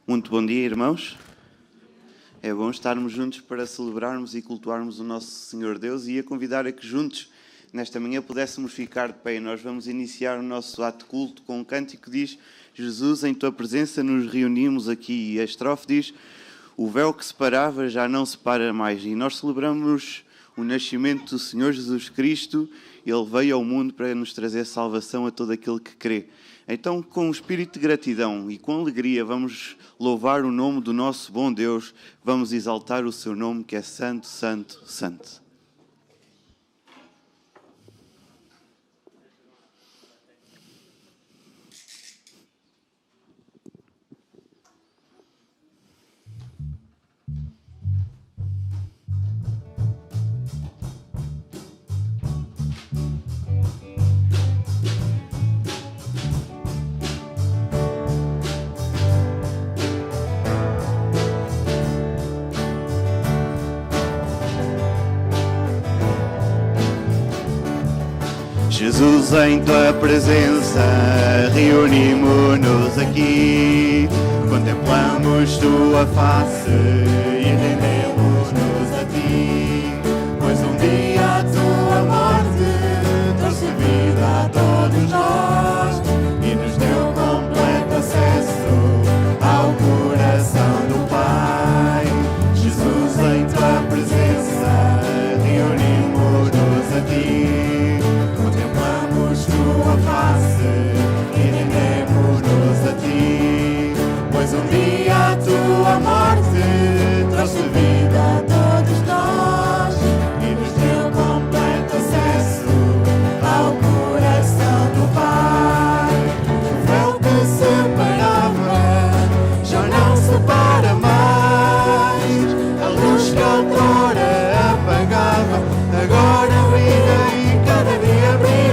Muito bom dia, irmãos. É bom estarmos juntos para celebrarmos e cultuarmos o nosso Senhor Deus e a convidar a que juntos, nesta manhã, pudéssemos ficar de pé. Nós vamos iniciar o nosso ato de culto com um cântico que diz: Jesus, em Tua presença nos reunimos aqui. E a estrofe diz: o véu que separava já não separa mais. E nós celebramos o nascimento do Senhor Jesus Cristo. Ele veio ao mundo para nos trazer salvação a todo aquele que crê. Então, com um espírito de gratidão e com alegria, vamos louvar o nome do nosso bom Deus, vamos exaltar o seu nome, que é Santo, Santo, Santo. Jesus, em Tua presença, reunimos-nos aqui, contemplamos Tua face e rendemos-nos a Ti, pois um dia a Tua morte trouxe vida a todos nós e nos deu completo acesso ao coração do Pai. Jesus, em Tua presença, reunimos-nos a Ti, Tua face e rendemos-nos a Ti, pois um dia a Tua morte trouxe vida a todos nós e nos deu completo acesso ao coração do Pai. O véu que separava já não separa mais, a luz que outrora apagava agora brilha e cada dia brilha.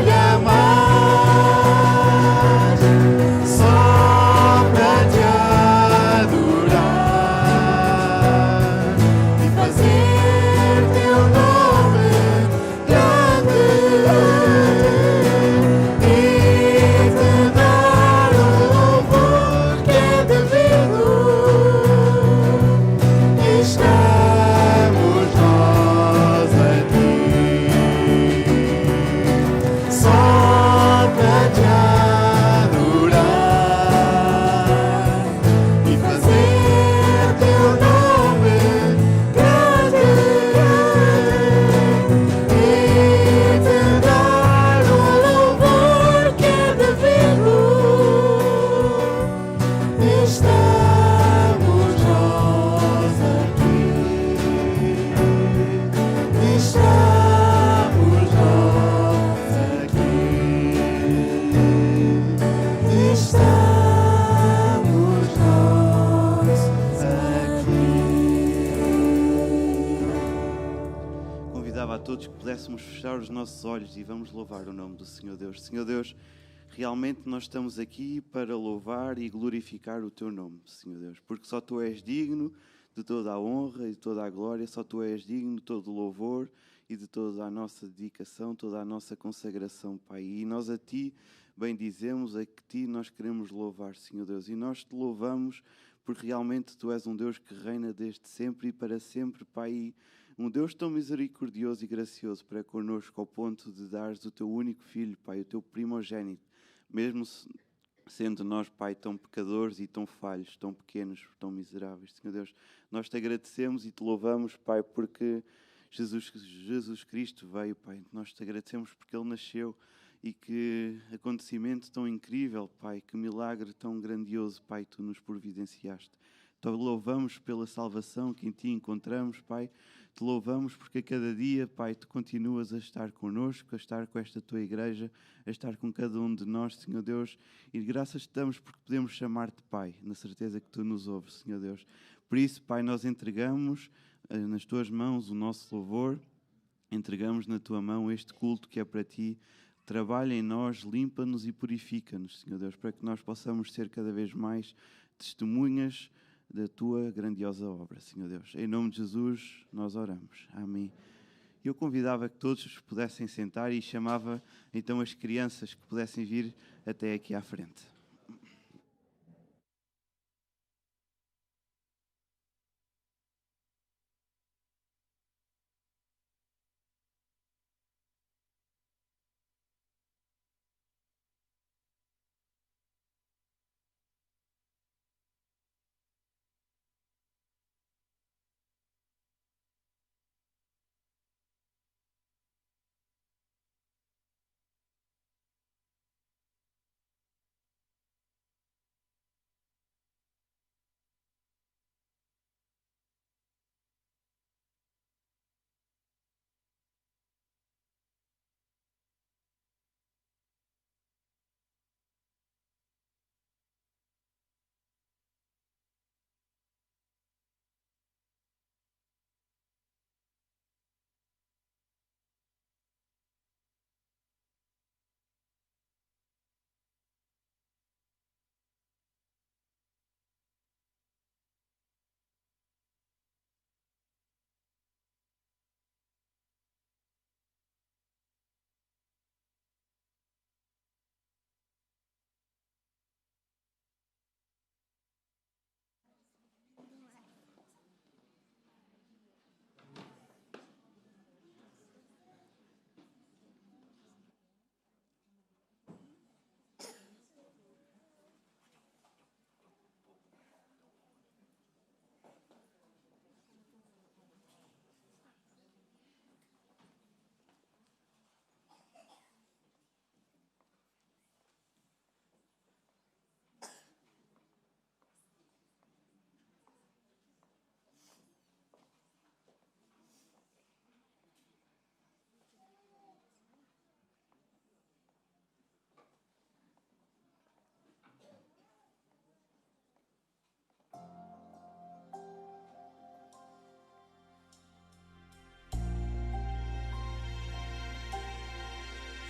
Olhos e vamos louvar o nome do Senhor Deus. Senhor Deus, realmente nós estamos aqui para louvar e glorificar o Teu nome, Senhor Deus, porque só Tu és digno de toda a honra e de toda a glória. Só Tu és digno de todo o louvor e de toda a nossa dedicação, toda a nossa consagração, Pai. E nós a Ti bendizemos, a que Ti nós queremos louvar, Senhor Deus. E nós Te louvamos porque realmente Tu és um Deus que reina desde sempre e para sempre, Pai. Um Deus tão misericordioso e gracioso para connosco, ao ponto de dares o Teu único Filho, Pai, o Teu primogénito, mesmo sendo nós, Pai, tão pecadores e tão falhos, tão pequenos, tão miseráveis. Senhor Deus, nós Te agradecemos e Te louvamos, Pai, porque Jesus Cristo veio, Pai. Nós Te agradecemos porque Ele nasceu e que acontecimento tão incrível, Pai, que milagre tão grandioso, Pai, Tu nos providenciaste. Te louvamos pela salvação que em Ti encontramos, Pai. Te louvamos porque a cada dia, Pai, Tu continuas a estar connosco, a estar com esta Tua igreja, a estar com cada um de nós, Senhor Deus. E graças te damos porque podemos chamar-te Pai, na certeza que Tu nos ouves, Senhor Deus. Por isso, Pai, nós entregamos nas Tuas mãos o nosso louvor, entregamos na Tua mão este culto que é para Ti. Trabalha em nós, limpa-nos e purifica-nos, Senhor Deus, para que nós possamos ser cada vez mais testemunhas da Tua grandiosa obra, Senhor Deus. Em nome de Jesus, nós oramos. Amém. Eu convidava que todos pudessem sentar e chamava então as crianças que pudessem vir até aqui à frente.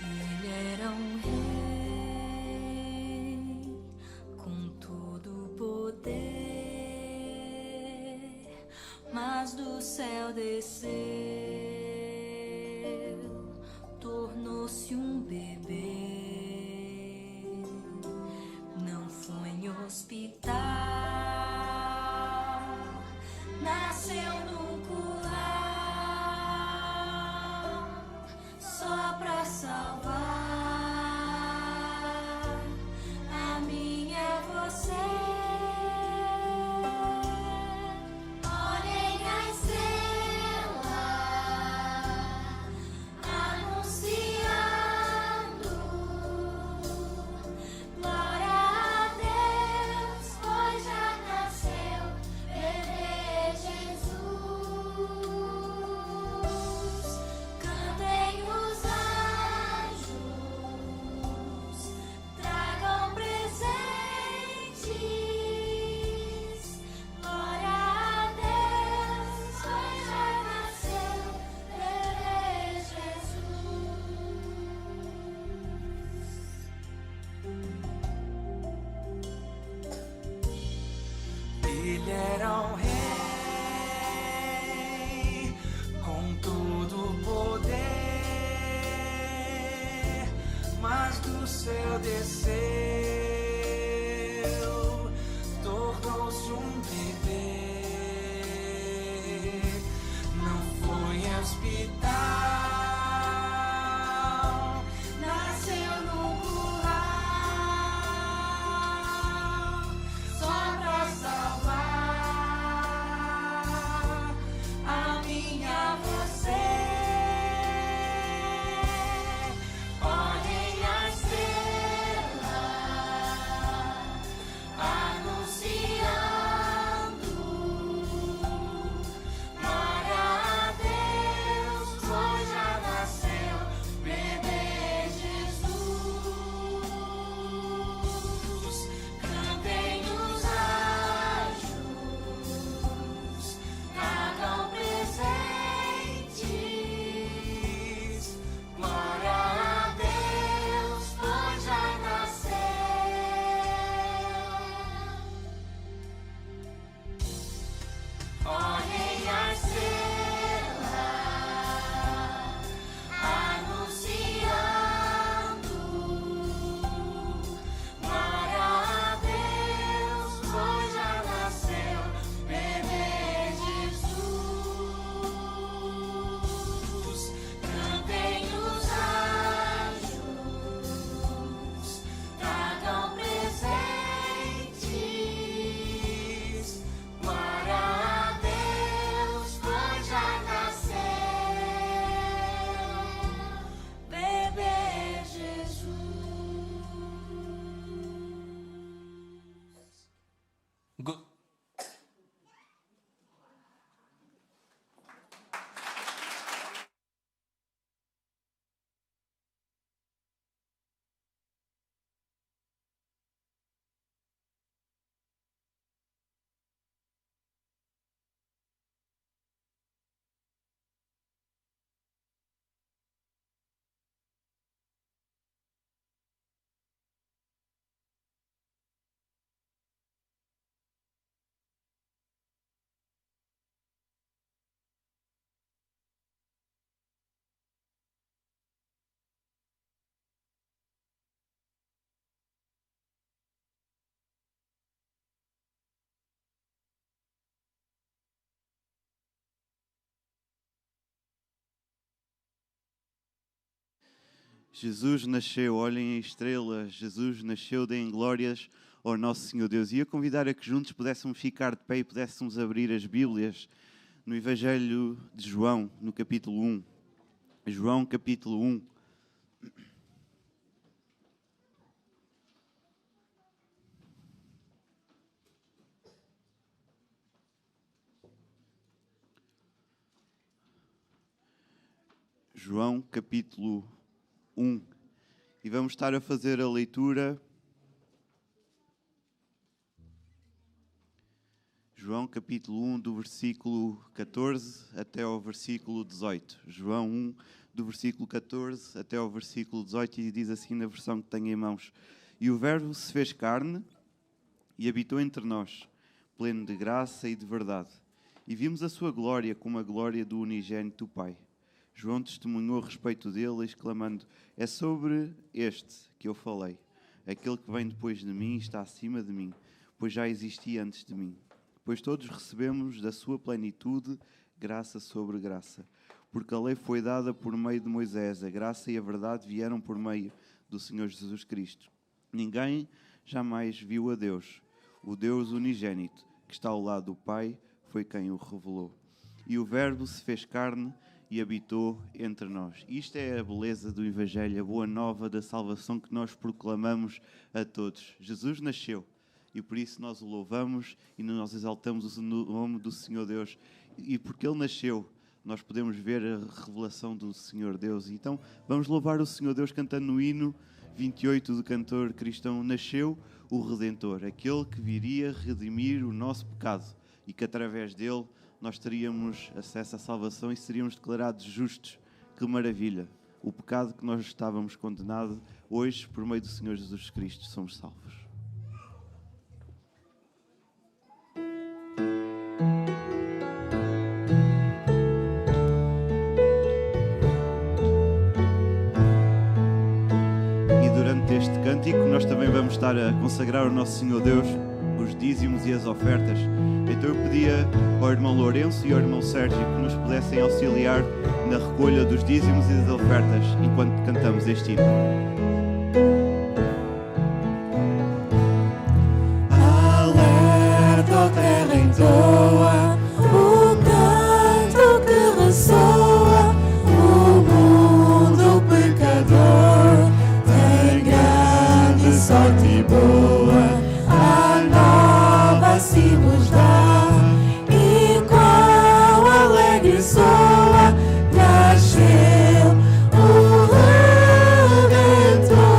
Ele era um rei com todo o poder, mas do céu desceu, tornou-se um bebê. Não foi em hospital, nasceu num curral, só pra salvar a mim e a você. Olhem a estrela Jesus nasceu, olhem a estrela, Jesus nasceu, deem glórias ao nosso Senhor Deus. E a convidar a que juntos pudéssemos ficar de pé e pudéssemos abrir as Bíblias no Evangelho de João, no capítulo 1. João, capítulo 1. João, capítulo 1. E vamos estar a fazer a leitura. João, capítulo 1, do versículo 14 até ao versículo 18. João 1, do versículo 14 até ao versículo 18, e diz assim na versão que tenho em mãos: E o Verbo se fez carne e habitou entre nós, pleno de graça e de verdade. E vimos a sua glória como a glória do unigênito do Pai. João testemunhou a respeito dele, exclamando: É sobre este que eu falei. Aquele que vem depois de mim está acima de mim, pois já existia antes de mim. Pois todos recebemos da sua plenitude graça sobre graça. Porque a lei foi dada por meio de Moisés, a graça e a verdade vieram por meio do Senhor Jesus Cristo. Ninguém jamais viu a Deus. O Deus unigênito, que está ao lado do Pai, foi quem o revelou. E o Verbo se fez carne e habitou entre nós. Isto é a beleza do Evangelho, a boa nova da salvação que nós proclamamos a todos. Jesus nasceu e por isso nós o louvamos e nós exaltamos o nome do Senhor Deus. E porque Ele nasceu, nós podemos ver a revelação do Senhor Deus. Então vamos louvar o Senhor Deus cantando no hino 28 do cantor cristão: Nasceu o Redentor, aquele que viria redimir o nosso pecado e que através dele nós teríamos acesso à salvação e seríamos declarados justos. Que maravilha! O pecado que nós estávamos condenados, hoje, por meio do Senhor Jesus Cristo, somos salvos. E durante este cântico nós também vamos estar a consagrar ao nosso Senhor Deus os dízimos e as ofertas. Então eu pedia ao irmão Lourenço e ao irmão Sérgio que nos pudessem auxiliar na recolha dos dízimos e das ofertas enquanto cantamos este hino. Alerta, terra entoa o canto que ressoa, o mundo pecador tem grande sorte e boa. Se vos dá, e qual alegre soa, nasceu o Redentor.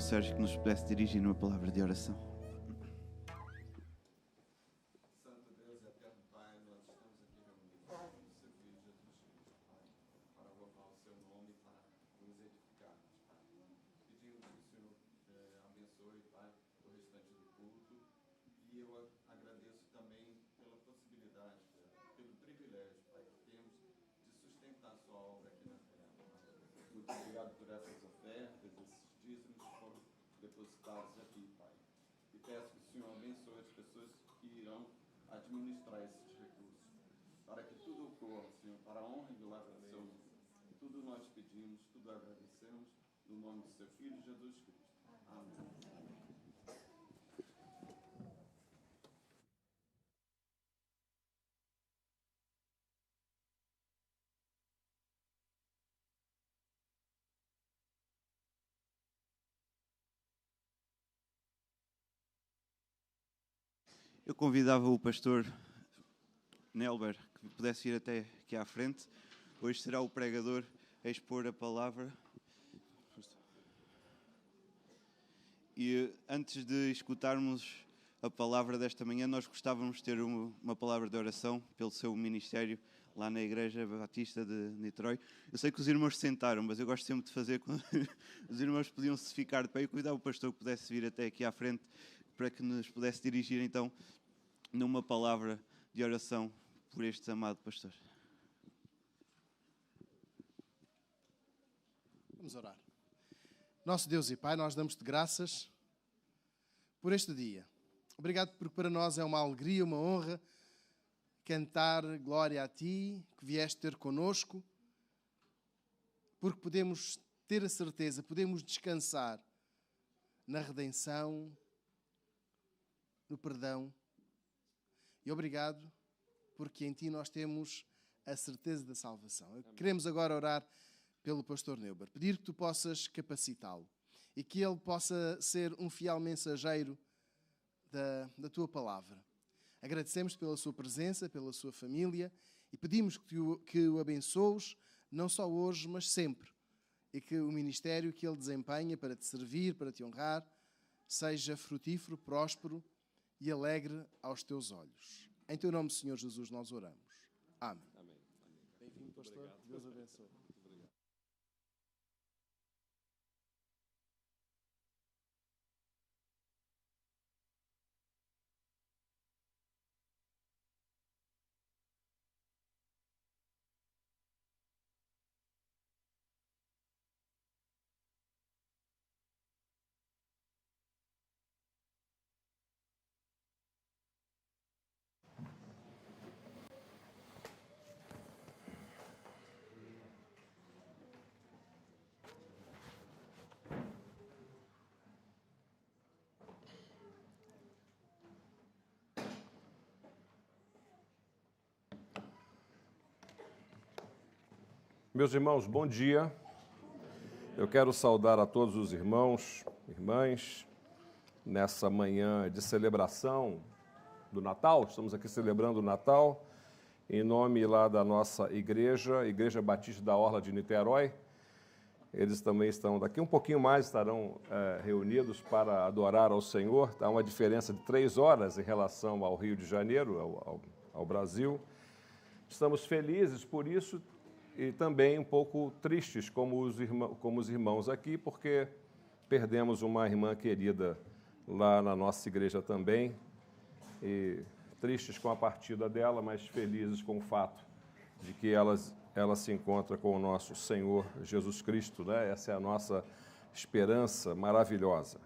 Sérgio que nos pudesse dirigir numa palavra de oração. Santo Deus e eterno Pai, nós estamos aqui reunidos no seu Filho Jesus Cristo, Pai, para louvar o seu nome e para nos edificar, Pai. Pedimos que o Senhor abençoe, Pai, o restante do culto. E eu agradeço também pela possibilidade, pelo privilégio, Pai, que temos de sustentar a sua obra aqui na terra. Muito obrigado por essas ofertas, esses dízimos que foram depositados aqui, Pai. E peço que o Senhor abençoe as pessoas que irão administrar esses recursos, para que tudo ocorra, Senhor, para a honra e glória do seu nome. Tudo nós pedimos, tudo agradecemos, no nome do seu Filho Jesus Cristo. Amém. Eu convidava o pastor Nelber que pudesse ir até aqui à frente. Hoje será o pregador a expor a palavra. E antes de escutarmos a palavra desta manhã, nós gostávamos de ter uma palavra de oração pelo seu ministério lá na Igreja Batista de Niterói. Eu sei que os irmãos se sentaram, mas eu gosto sempre de fazer quando os irmãos podiam se ficar de pé. Eu convidava o pastor que pudesse vir até aqui à frente para que nos pudesse dirigir então numa palavra de oração por este amado pastor. Vamos orar. Nosso Deus e Pai, nós damos-te graças por este dia. Obrigado porque para nós é uma alegria, uma honra cantar glória a Ti, que vieste ter conosco, porque podemos ter a certeza, podemos descansar na redenção, no perdão. E obrigado porque em Ti nós temos a certeza da salvação. Queremos agora orar pelo pastor Neuber, pedir que Tu possas capacitá-lo e que ele possa ser um fiel mensageiro da Tua palavra. Agradecemos pela sua presença, pela sua família e pedimos que o abençoes, não só hoje, mas sempre. E que o ministério que ele desempenha para Te servir, para Te honrar, seja frutífero, próspero e alegre aos Teus olhos. Em Teu nome, Senhor Jesus, nós oramos. Amém. Amém. Bem-vindo, pastor. Deus abençoe. Meus irmãos, bom dia. Eu quero saudar a todos os irmãos, irmãs, nessa manhã de celebração do Natal. Estamos aqui celebrando o Natal em nome lá da nossa igreja, Igreja Batista da Orla de Niterói. Eles também estão daqui um pouquinho mais, estarão reunidos para adorar ao Senhor. Há uma diferença de 3 horas em relação ao Rio de Janeiro, ao Brasil. Estamos felizes por isso e também um pouco tristes como os irmãos aqui, porque perdemos uma irmã querida lá na nossa igreja também. E tristes com a partida dela, mas felizes com o fato de que ela se encontra com o nosso Senhor Jesus Cristo, né? Essa é a nossa esperança maravilhosa.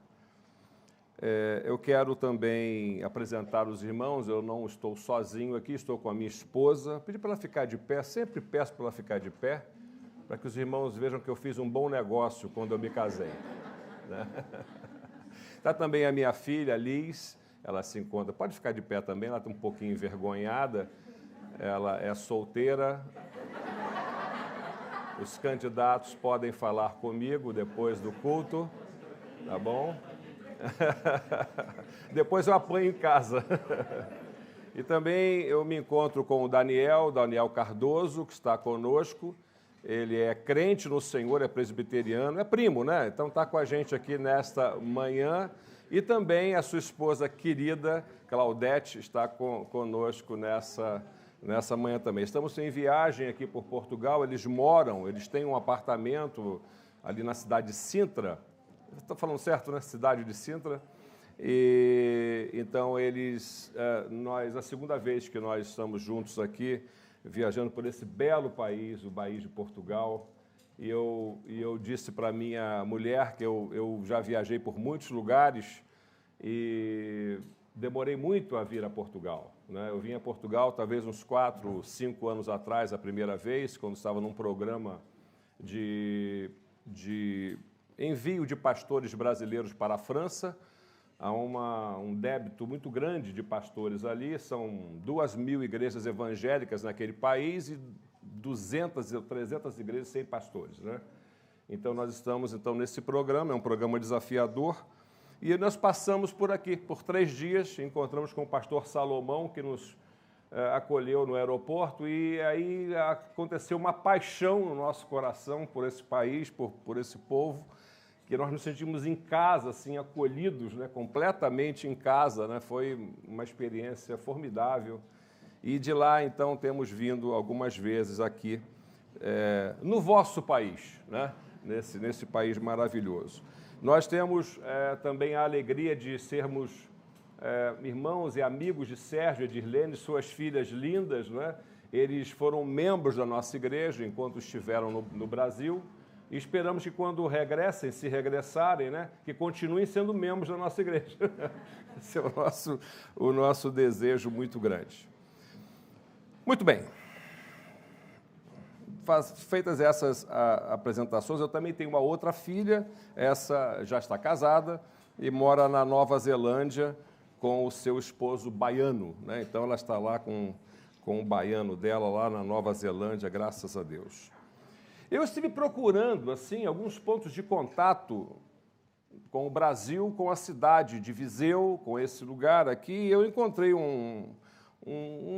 Eu quero também apresentar os irmãos, eu não estou sozinho aqui, estou com a minha esposa. Pedi para ela ficar de pé, sempre peço para ela ficar de pé, para que os irmãos vejam que eu fiz um bom negócio quando eu me casei. Né? Está também a minha filha, Liz, ela se encontra, pode ficar de pé também, ela está um pouquinho envergonhada, ela é solteira. Os candidatos podem falar comigo depois do culto, tá bom? Depois eu apanho em casa. E também eu me encontro com o Daniel Cardoso, que está conosco. ele é crente no Senhor, é presbiteriano, é primo, né? Então está com a gente aqui nesta manhã. E também a sua esposa querida, Claudete, está conosco nessa manhã também. Estamos em viagem aqui por Portugal, eles têm um apartamento ali na cidade de Sintra. Estou falando certo, né? Cidade de Sintra. E então a segunda vez que nós estamos juntos aqui, viajando por esse belo país, o país de Portugal, e eu disse para minha mulher que eu já viajei por muitos lugares e demorei muito a vir a Portugal, né? Eu vim a Portugal talvez uns 4, 5 anos atrás, a primeira vez, quando estava num programa de envio de pastores brasileiros para a França. Há um débito muito grande de pastores ali, são 2.000 igrejas evangélicas naquele país e 200 ou 300 igrejas sem pastores, né? Então, nós estamos nesse programa, é um programa desafiador, e nós passamos por aqui, por 3 dias, encontramos com o pastor Salomão, que nos acolheu no aeroporto, e aí aconteceu uma paixão no nosso coração por esse país, por esse povo, que nós nos sentimos em casa, assim, acolhidos, né, completamente em casa, né? Foi uma experiência formidável. E de lá, então, temos vindo algumas vezes aqui no vosso país, né? Nesse país maravilhoso. Nós temos também a alegria de sermos irmãos e amigos de Sérgio e Edirlene, suas filhas lindas, né? Eles foram membros da nossa igreja enquanto estiveram no Brasil. E esperamos que quando regressem, se regressarem, né, que continuem sendo membros da nossa igreja. Esse é o nosso desejo muito grande. Muito bem. Feitas essas apresentações, eu também tenho uma outra filha, essa já está casada e mora na Nova Zelândia com o seu esposo baiano, né? Então ela está lá com o baiano dela lá na Nova Zelândia, graças a Deus. Eu estive procurando, assim, alguns pontos de contato com o Brasil, com a cidade de Viseu, com esse lugar aqui, e eu encontrei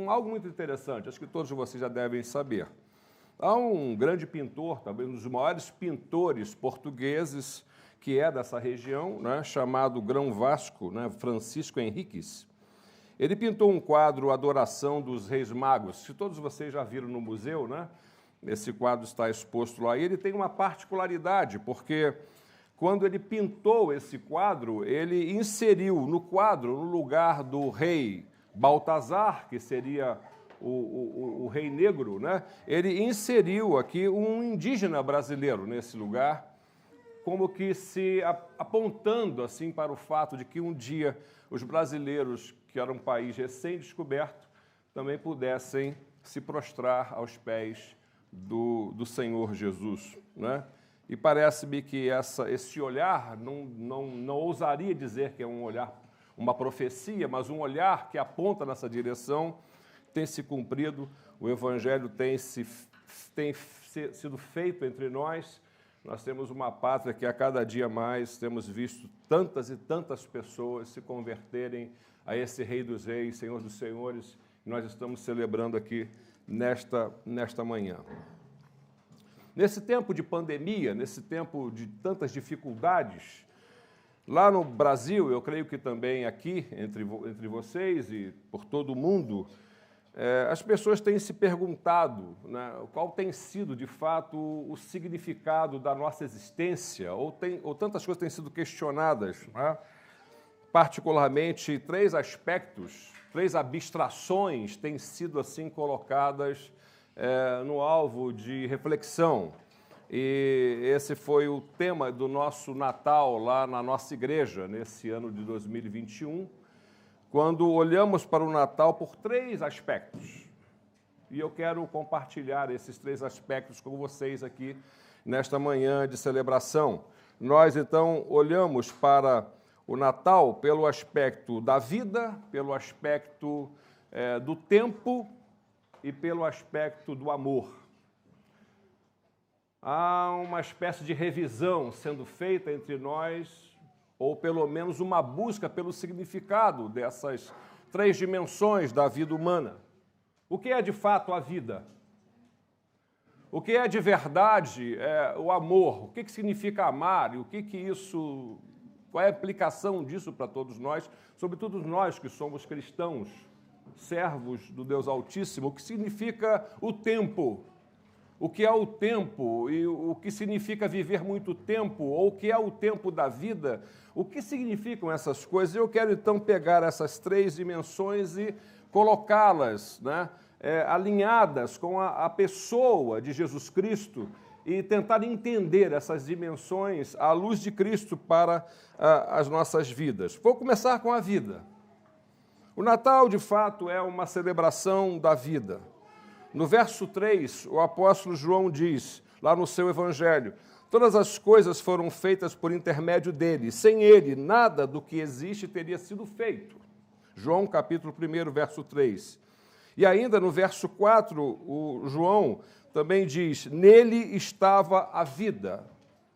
algo muito interessante, acho que todos vocês já devem saber. Há um grande pintor, talvez um dos maiores pintores portugueses, que é dessa região, né, chamado Grão Vasco, né, Francisco Henriques. Ele pintou um quadro Adoração dos Reis Magos, que todos vocês já viram no museu, né? Esse quadro está exposto lá. E ele tem uma particularidade, porque quando ele pintou esse quadro, ele inseriu no quadro, no lugar do rei Baltazar, que seria o rei negro, né? Ele inseriu aqui um indígena brasileiro nesse lugar, como que se apontando assim para o fato de que um dia os brasileiros, que era um país recém-descoberto, também pudessem se prostrar aos pés do Senhor Jesus, né? E parece-me que esse olhar, não ousaria dizer que é um olhar, uma profecia, mas um olhar que aponta nessa direção, tem se cumprido, o Evangelho tem sido feito entre nós. Nós temos uma pátria que a cada dia mais temos visto tantas e tantas pessoas se converterem a esse Rei dos Reis, Senhor dos Senhores, que nós estamos celebrando aqui nesta manhã. Nesse tempo de pandemia, nesse tempo de tantas dificuldades, lá no Brasil, eu creio que também aqui, entre vocês e por todo o mundo, as pessoas têm se perguntado, né, qual tem sido, de fato, o significado da nossa existência, ou tantas coisas têm sido questionadas, né? Particularmente, 3 aspectos, 3 abstrações têm sido assim colocadas no alvo de reflexão. E esse foi o tema do nosso Natal lá na nossa igreja, nesse ano de 2021, quando olhamos para o Natal por 3 aspectos. E eu quero compartilhar esses 3 aspectos com vocês aqui nesta manhã de celebração. Nós, então, olhamos para o Natal pelo aspecto da vida, pelo aspecto do tempo e pelo aspecto do amor. Há uma espécie de revisão sendo feita entre nós, ou pelo menos uma busca pelo significado dessas 3 dimensões da vida humana. O que é de fato a vida? O que é de verdade é o amor. O que significa amar e qual é a aplicação disso para todos nós, sobretudo nós que somos cristãos, servos do Deus Altíssimo. O que significa o tempo? O que é o tempo e o que significa viver muito tempo, ou o que é o tempo da vida? O que significam essas coisas? Eu quero, então, pegar essas três dimensões e colocá-las, alinhadas com a pessoa de Jesus Cristo e tentar entender essas dimensões à luz de Cristo para as nossas vidas. Vou começar com a vida. O Natal, de fato, é uma celebração da vida. No verso 3, o apóstolo João diz, lá no seu evangelho, todas as coisas foram feitas por intermédio dele. Sem ele, nada do que existe teria sido feito. João, capítulo 1, verso 3. E ainda no verso 4, o João também diz, nele estava a vida.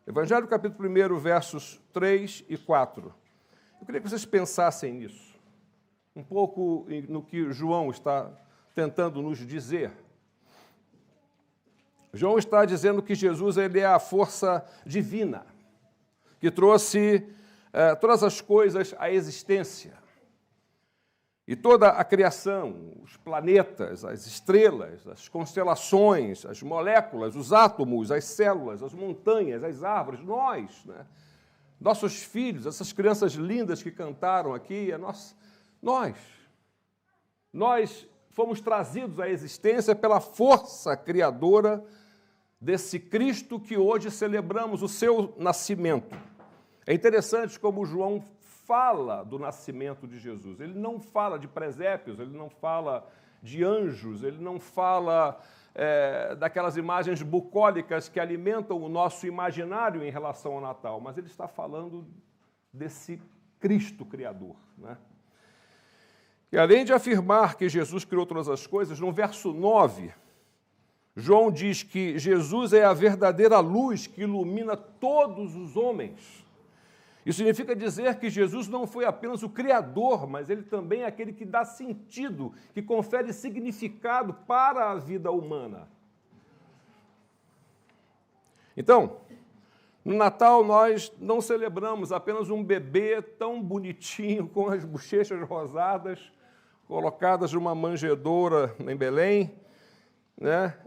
Evangelho, capítulo 1, versos 3 e 4. Eu queria que vocês pensassem nisso, um pouco no que João está tentando nos dizer. João está dizendo que Jesus ele é a força divina, que trouxe todas as coisas à existência. E toda a criação, os planetas, as estrelas, as constelações, as moléculas, os átomos, as células, as montanhas, as árvores, nós, nossos filhos, essas crianças lindas que cantaram aqui, nós fomos trazidos à existência pela força criadora desse Cristo que hoje celebramos o seu nascimento. É interessante como João fala do nascimento de Jesus. Ele não fala de presépios, ele não fala de anjos, ele não fala daquelas imagens bucólicas que alimentam o nosso imaginário em relação ao Natal, mas ele está falando desse Cristo Criador. E além de afirmar que Jesus criou todas as coisas, no verso 9, João diz que Jesus é a verdadeira luz que ilumina todos os homens. Isso significa dizer que Jesus não foi apenas o Criador, mas ele também é aquele que dá sentido, que confere significado para a vida humana. Então, no Natal nós não celebramos apenas um bebê tão bonitinho, com as bochechas rosadas, colocadas numa manjedoura em Belém.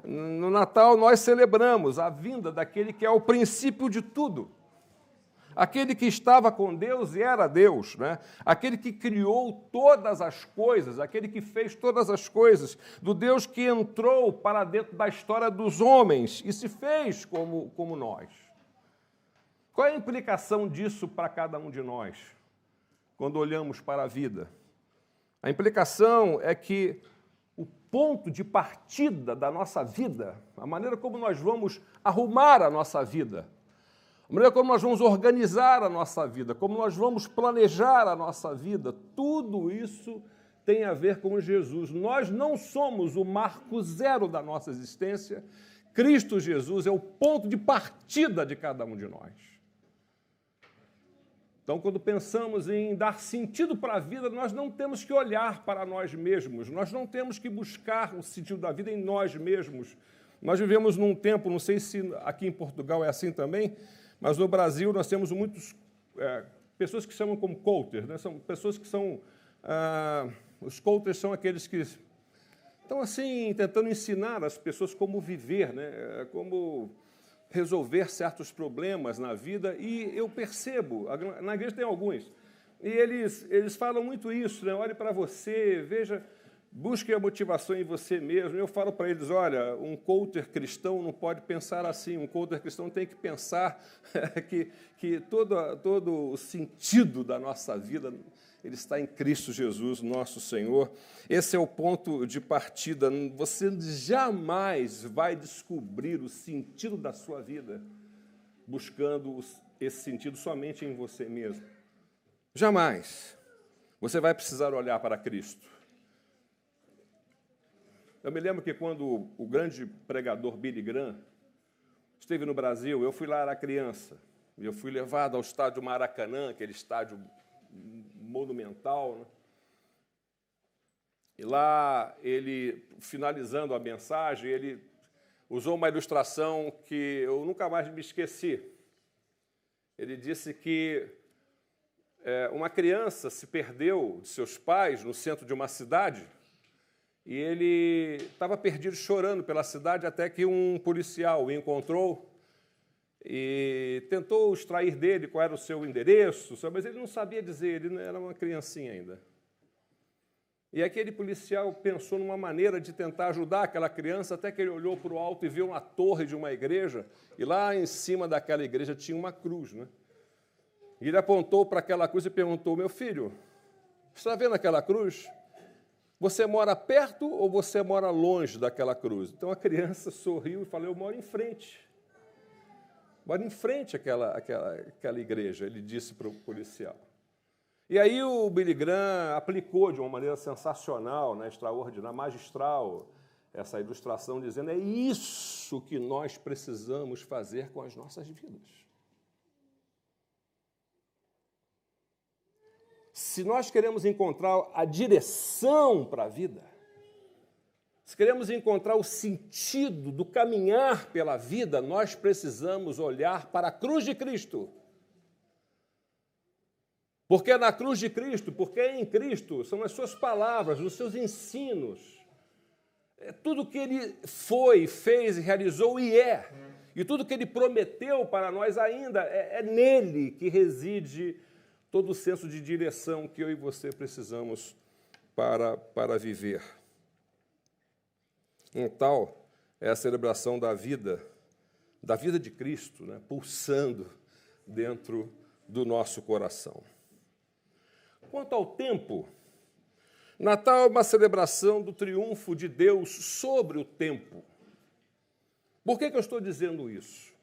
No Natal nós celebramos a vinda daquele que é o princípio de tudo. Aquele que estava com Deus e era Deus, aquele que criou todas as coisas, aquele que fez todas as coisas, do Deus que entrou para dentro da história dos homens e se fez como nós. Qual é a implicação disso para cada um de nós, quando olhamos para a vida? A implicação é que o ponto de partida da nossa vida, a maneira como nós vamos arrumar a nossa vida, a maneira como nós vamos organizar a nossa vida, como nós vamos planejar a nossa vida, tudo isso tem a ver com Jesus. Nós não somos o marco zero da nossa existência. Cristo Jesus é o ponto de partida de cada um de nós. Então, quando pensamos em dar sentido para a vida, nós não temos que olhar para nós mesmos, nós não temos que buscar o sentido da vida em nós mesmos. Nós vivemos num tempo, não sei se aqui em Portugal é assim também, mas no Brasil nós temos muitas pessoas que chamam como coaches, são pessoas que são... os coaches são aqueles que estão assim, tentando ensinar as pessoas como viver, como resolver certos problemas na vida, e eu percebo, na igreja tem alguns, e eles falam muito isso, olhe para você, veja, busque a motivação em você mesmo. Eu falo para eles, olha, um coacher cristão não pode pensar assim, um coacher cristão tem que pensar que todo o sentido da nossa vida ele está em Cristo Jesus, nosso Senhor. Esse é o ponto de partida. Você jamais vai descobrir o sentido da sua vida buscando esse sentido somente em você mesmo. Jamais. Você vai precisar olhar para Cristo. Eu me lembro que quando o grande pregador Billy Graham esteve no Brasil, eu fui lá, era criança, e eu fui levado ao estádio Maracanã, aquele estádio monumental, E lá, ele, finalizando a mensagem, ele usou uma ilustração que eu nunca mais me esqueci. Ele disse que uma criança se perdeu de seus pais no centro de uma cidade e ele estava perdido chorando pela cidade até que um policial o encontrou e tentou extrair dele qual era o seu endereço, mas ele não sabia dizer, ele era uma criancinha ainda. E aquele policial pensou numa maneira de tentar ajudar aquela criança, até que ele olhou para o alto e viu uma torre de uma igreja, e lá em cima daquela igreja tinha uma cruz, né? E ele apontou para aquela cruz e perguntou: meu filho, está vendo aquela cruz? Você mora perto ou você mora longe daquela cruz? Então a criança sorriu e falou: eu moro em frente. Moro em frente àquela igreja, ele disse para o policial. E aí o Billy Graham aplicou de uma maneira sensacional, né, extraordinária, magistral, essa ilustração, dizendo: é isso que nós precisamos fazer com as nossas vidas. Se nós queremos encontrar a direção para a vida, se queremos encontrar o sentido do caminhar pela vida, nós precisamos olhar para a cruz de Cristo. Porque é na cruz de Cristo, porque é em Cristo, são as suas palavras, os seus ensinos, é tudo que ele foi, fez, realizou e é. E tudo que ele prometeu para nós ainda, é nele que reside todo o senso de direção que eu e você precisamos para viver. Então, é a celebração da vida de Cristo, né, pulsando dentro do nosso coração. Quanto ao tempo, Natal é uma celebração do triunfo de Deus sobre o tempo. Por que eu estou dizendo isso?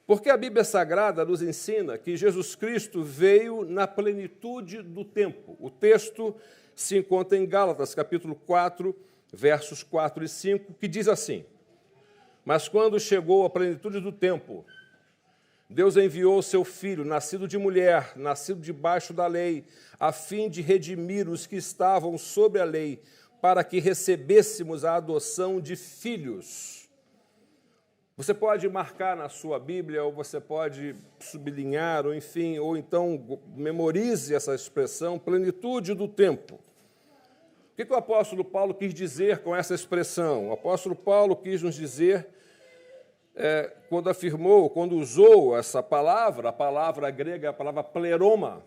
Porque a Bíblia Sagrada nos ensina que Jesus Cristo veio na plenitude do tempo. O texto se encontra em Gálatas, capítulo 4, versos 4 e 5, que diz assim: mas quando chegou a plenitude do tempo, Deus enviou o seu Filho, nascido de mulher, nascido debaixo da lei, a fim de redimir os que estavam sob a lei, para que recebêssemos a adoção de filhos. Você pode marcar na sua Bíblia, ou você pode sublinhar, ou enfim, ou então memorize essa expressão, plenitude do tempo. O que o apóstolo Paulo quis dizer com essa expressão? O apóstolo Paulo quis nos dizer, quando usou essa palavra, a palavra grega, a palavra pleroma,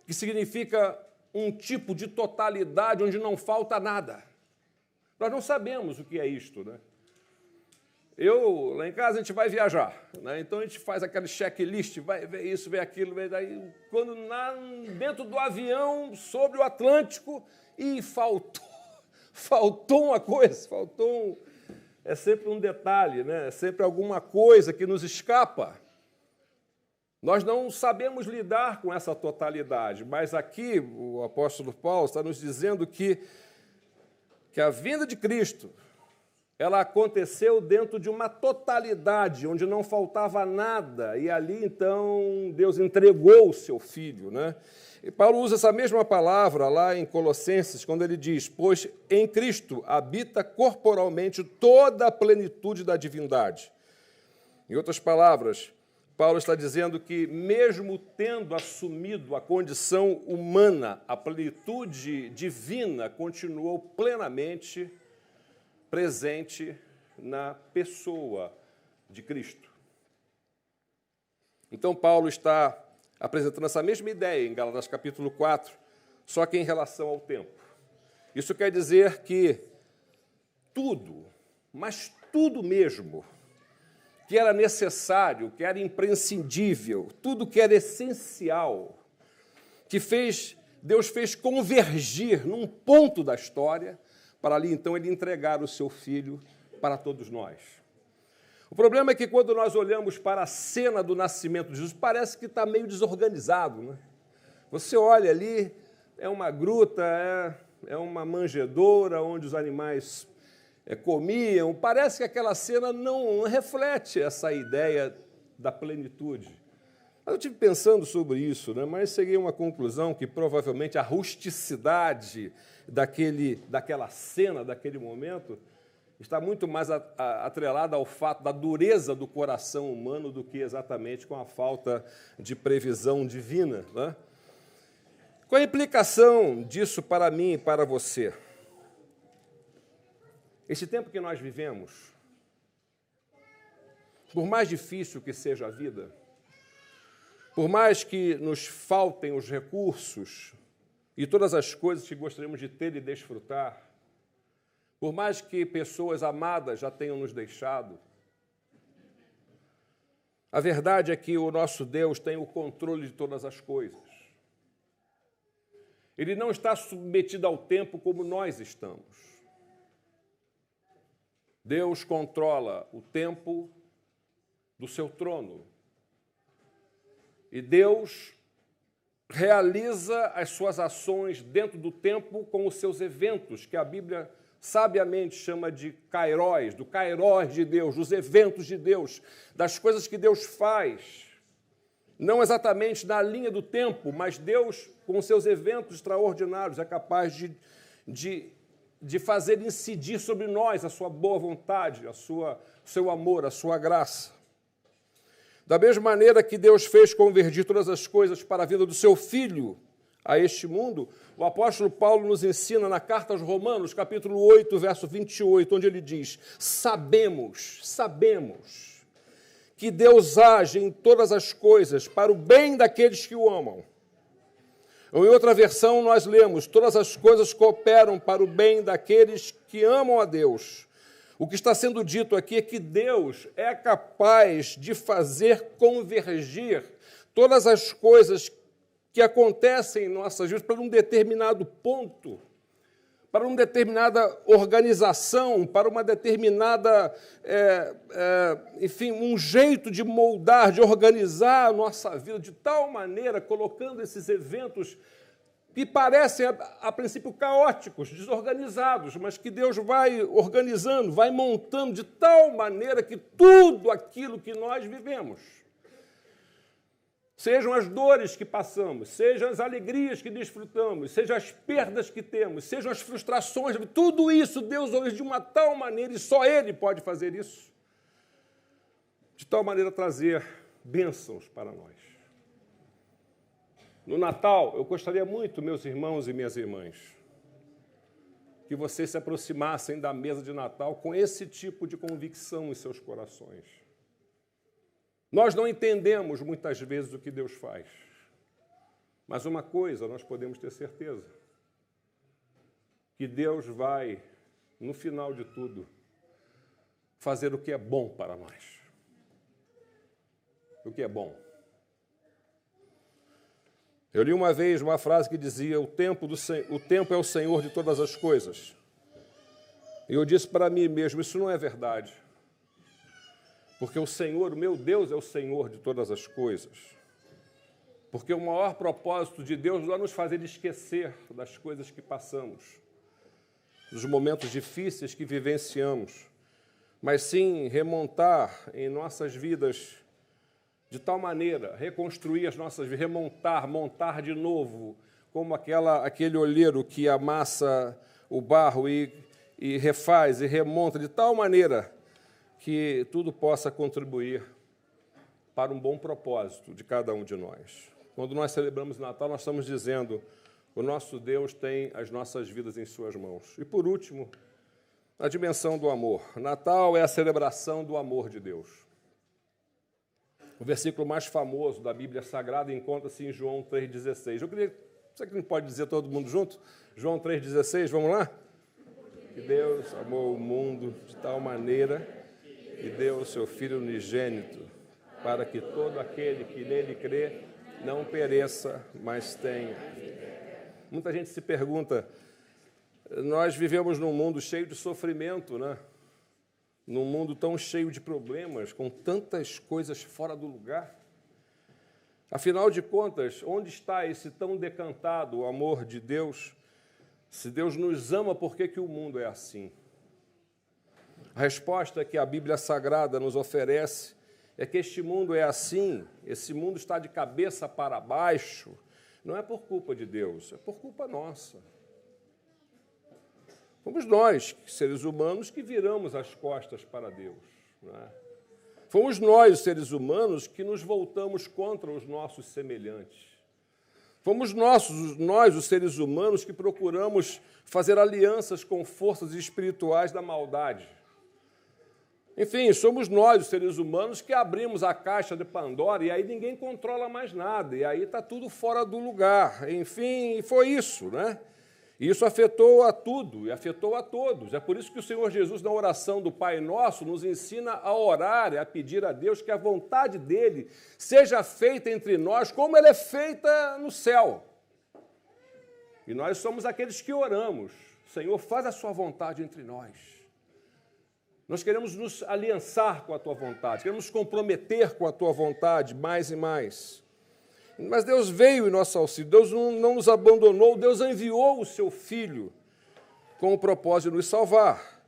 que significa um tipo de totalidade onde não falta nada. Nós não sabemos o que é isto, né? Lá em casa, a gente vai viajar, né? Então a gente faz aquele checklist, vai ver isso, ver aquilo, ver daí. Quando dentro do avião, sobre o Atlântico, e faltou uma coisa, é sempre um detalhe, né? É sempre alguma coisa que nos escapa. Nós não sabemos lidar com essa totalidade, mas aqui o apóstolo Paulo está nos dizendo que a vinda de Cristo, ela aconteceu dentro de uma totalidade, onde não faltava nada, e ali, então, Deus entregou o seu Filho, né? E Paulo usa essa mesma palavra lá em Colossenses, quando ele diz: pois em Cristo habita corporalmente toda a plenitude da divindade. Em outras palavras, Paulo está dizendo que, mesmo tendo assumido a condição humana, a plenitude divina continuou plenamente presente na pessoa de Cristo. Então, Paulo está apresentando essa mesma ideia em Gálatas capítulo 4, só que em relação ao tempo. Isso quer dizer que tudo, mas tudo mesmo, que era necessário, que era imprescindível, tudo que era essencial, que Deus fez convergir num ponto da história, para ali, então, ele entregar o seu Filho para todos nós. O problema é que, quando nós olhamos para a cena do nascimento de Jesus, parece que está meio desorganizado, né? Você olha ali, é uma gruta, é uma manjedoura onde os animais comiam. Parece que aquela cena não reflete essa ideia da plenitude. Eu estive pensando sobre isso, né? Mas cheguei a uma conclusão que provavelmente a rusticidade daquela cena, daquele momento, está muito mais atrelada ao fato da dureza do coração humano do que exatamente com a falta de previsão divina, né? Qual a implicação disso para mim e para você? Esse tempo que nós vivemos, por mais difícil que seja a vida, por mais que nos faltem os recursos e todas as coisas que gostaríamos de ter e desfrutar, por mais que pessoas amadas já tenham nos deixado, a verdade é que o nosso Deus tem o controle de todas as coisas. Ele não está submetido ao tempo como nós estamos. Deus controla o tempo do seu trono. E Deus realiza as suas ações dentro do tempo com os seus eventos, que a Bíblia sabiamente chama de kairos, do kairos de Deus, dos eventos de Deus, das coisas que Deus faz. Não exatamente na linha do tempo, mas Deus, com seus eventos extraordinários, é capaz de fazer incidir sobre nós a sua boa vontade, o seu amor, a sua graça. Da mesma maneira que Deus fez convergir todas as coisas para a vida do seu Filho a este mundo, o apóstolo Paulo nos ensina na carta aos Romanos, capítulo 8, verso 28, onde ele diz: sabemos que Deus age em todas as coisas para o bem daqueles que o amam. Ou em outra versão nós lemos: todas as coisas cooperam para o bem daqueles que amam a Deus. O que está sendo dito aqui é que Deus é capaz de fazer convergir todas as coisas que acontecem em nossas vidas para um determinado ponto, para uma determinada organização, para uma determinada, enfim, um jeito de moldar, de organizar a nossa vida de tal maneira, colocando esses eventos que parecem, a princípio, caóticos, desorganizados, mas que Deus vai organizando, vai montando de tal maneira que tudo aquilo que nós vivemos, sejam as dores que passamos, sejam as alegrias que desfrutamos, sejam as perdas que temos, sejam as frustrações, tudo isso Deus ouve de uma tal maneira, e só Ele pode fazer isso, de tal maneira trazer bênçãos para nós. No Natal, eu gostaria muito, meus irmãos e minhas irmãs, que vocês se aproximassem da mesa de Natal com esse tipo de convicção em seus corações. Nós não entendemos muitas vezes o que Deus faz, mas uma coisa nós podemos ter certeza, que Deus vai, no final de tudo, fazer o que é bom para nós. O que é bom. Eu li uma vez uma frase que dizia: o tempo é o Senhor de todas as coisas. E eu disse para mim mesmo: isso não é verdade. Porque o Senhor, o meu Deus, é o Senhor de todas as coisas. Porque o maior propósito de Deus não é nos fazer esquecer das coisas que passamos, dos momentos difíceis que vivenciamos, mas sim remontar em nossas vidas de tal maneira, reconstruir as nossas vidas, montar de novo, como aquele olheiro que amassa o barro e refaz e remonta, de tal maneira que tudo possa contribuir para um bom propósito de cada um de nós. Quando nós celebramos o Natal, nós estamos dizendo: o nosso Deus tem as nossas vidas em suas mãos. E, por último, a dimensão do amor. Natal é a celebração do amor de Deus. O versículo mais famoso da Bíblia Sagrada encontra-se em João 3,16. Será que não pode dizer todo mundo junto? João 3,16, vamos lá? Que Deus amou o mundo de tal maneira que deu o seu Filho unigênito, para que todo aquele que nele crê não pereça, mas tenha. Muita gente se pergunta, nós vivemos num mundo cheio de sofrimento, né? Num mundo tão cheio de problemas, com tantas coisas fora do lugar. Afinal de contas, onde está esse tão decantado amor de Deus? Se Deus nos ama, por que o mundo é assim? A resposta que a Bíblia Sagrada nos oferece é que este mundo é assim, esse mundo está de cabeça para baixo, não é por culpa de Deus, é por culpa nossa. Fomos nós, seres humanos, que viramos as costas para Deus. Não é? Fomos nós, seres humanos, que nos voltamos contra os nossos semelhantes. Fomos nós, os seres humanos, que procuramos fazer alianças com forças espirituais da maldade. Enfim, somos nós, os seres humanos, que abrimos a caixa de Pandora e aí ninguém controla mais nada, e aí está tudo fora do lugar. Enfim, foi isso, né? E isso afetou a tudo e afetou a todos. É por isso que o Senhor Jesus, na oração do Pai Nosso, nos ensina a orar e a pedir a Deus que a vontade dele seja feita entre nós como ela é feita no céu. E nós somos aqueles que oramos. Senhor, faz a sua vontade entre nós. Nós queremos nos aliançar com a tua vontade, queremos nos comprometer com a tua vontade mais e mais. Mas Deus veio em nosso auxílio, Deus não nos abandonou, Deus enviou o seu Filho com o propósito de nos salvar.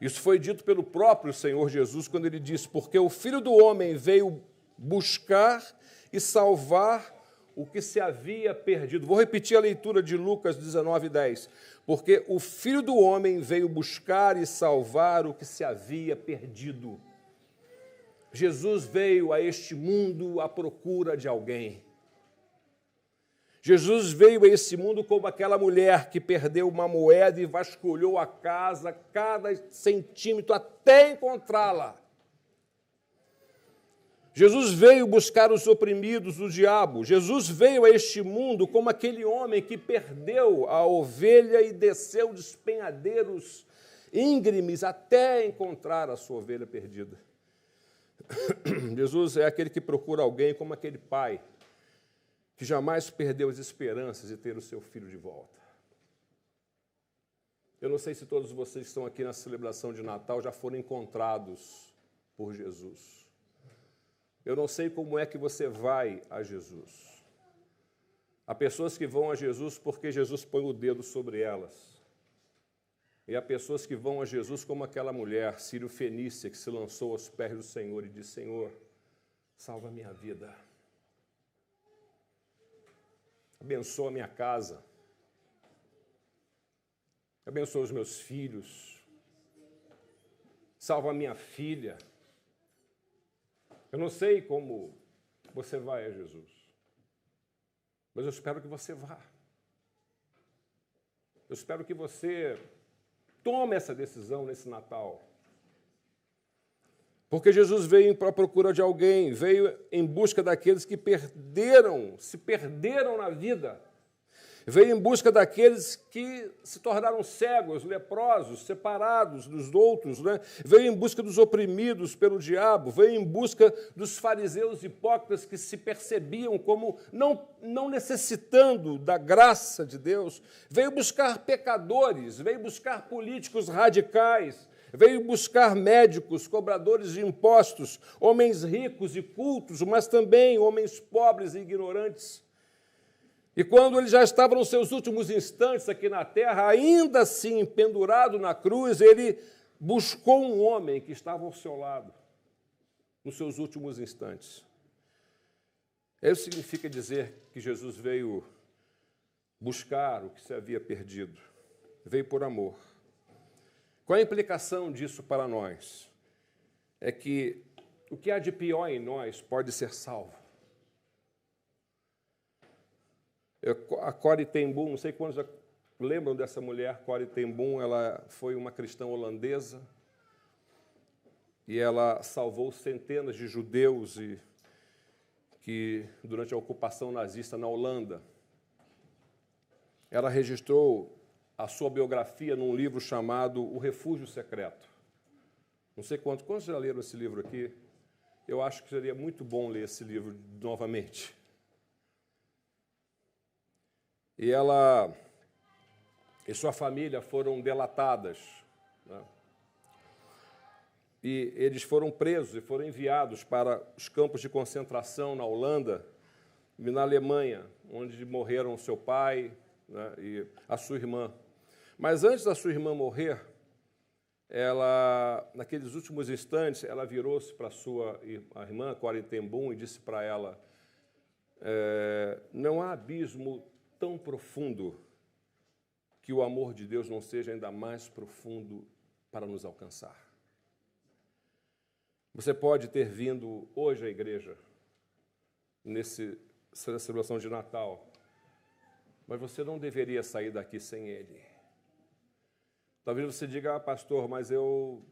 Isso foi dito pelo próprio Senhor Jesus, quando ele disse, porque o Filho do Homem veio buscar e salvar o que se havia perdido. Vou repetir a leitura de Lucas 19:10. Porque o Filho do Homem veio buscar e salvar o que se havia perdido. Jesus veio a este mundo à procura de alguém. Jesus veio a esse mundo como aquela mulher que perdeu uma moeda e vasculhou a casa, cada centímetro, até encontrá-la. Jesus veio buscar os oprimidos do diabo. Jesus veio a este mundo como aquele homem que perdeu a ovelha e desceu despenhadeiros íngremes até encontrar a sua ovelha perdida. Jesus é aquele que procura alguém como aquele pai que jamais perdeu as esperanças de ter o seu filho de volta. Eu não sei se todos vocês que estão aqui na celebração de Natal já foram encontrados por Jesus. Eu não sei como é que você vai a Jesus. Há pessoas que vão a Jesus porque Jesus põe o dedo sobre elas. E há pessoas que vão a Jesus como aquela mulher, sírio-fenícia, que se lançou aos pés do Senhor e disse, Senhor, salva a minha vida. Abençoa a minha casa. Abençoa os meus filhos. Salva a minha filha. Eu não sei como você vai a Jesus, mas eu espero que você vá. Eu espero que você tome essa decisão nesse Natal. Porque Jesus veio para a procura de alguém, veio em busca daqueles que se perderam na vida. Veio em busca daqueles que se tornaram cegos, leprosos, separados dos outros, né? Veio em busca dos oprimidos pelo diabo, veio em busca dos fariseus hipócritas que se percebiam como não necessitando da graça de Deus. Veio buscar pecadores, veio buscar políticos radicais, veio buscar médicos, cobradores de impostos, homens ricos e cultos, mas também homens pobres e ignorantes. E quando ele já estava nos seus últimos instantes aqui na terra, ainda assim pendurado na cruz, ele buscou um homem que estava ao seu lado, nos seus últimos instantes. Isso significa dizer que Jesus veio buscar o que se havia perdido, veio por amor. Qual a implicação disso para nós? É que o que há de pior em nós pode ser salvo. A Corrie ten Boom, não sei quantos já lembram dessa mulher, Corrie ten Boom, ela foi uma cristã holandesa e ela salvou centenas de judeus que durante a ocupação nazista na Holanda. Ela registrou a sua biografia num livro chamado O Refúgio Secreto. Não sei quantos já leram esse livro aqui? Eu acho que seria muito bom ler esse livro novamente. E ela e sua família foram delatadas, né? E eles foram presos e foram enviados para os campos de concentração na Holanda e na Alemanha, onde morreram seu pai, né, e a sua irmã. Mas antes da sua irmã morrer, ela, naqueles últimos instantes, ela virou-se para a irmã, Corrie ten Boom, e disse para ela, não há abismo tão profundo que o amor de Deus não seja ainda mais profundo para nos alcançar. Você pode ter vindo hoje à igreja, nessa celebração de Natal, mas você não deveria sair daqui sem ele. Talvez você diga, pastor, mas eu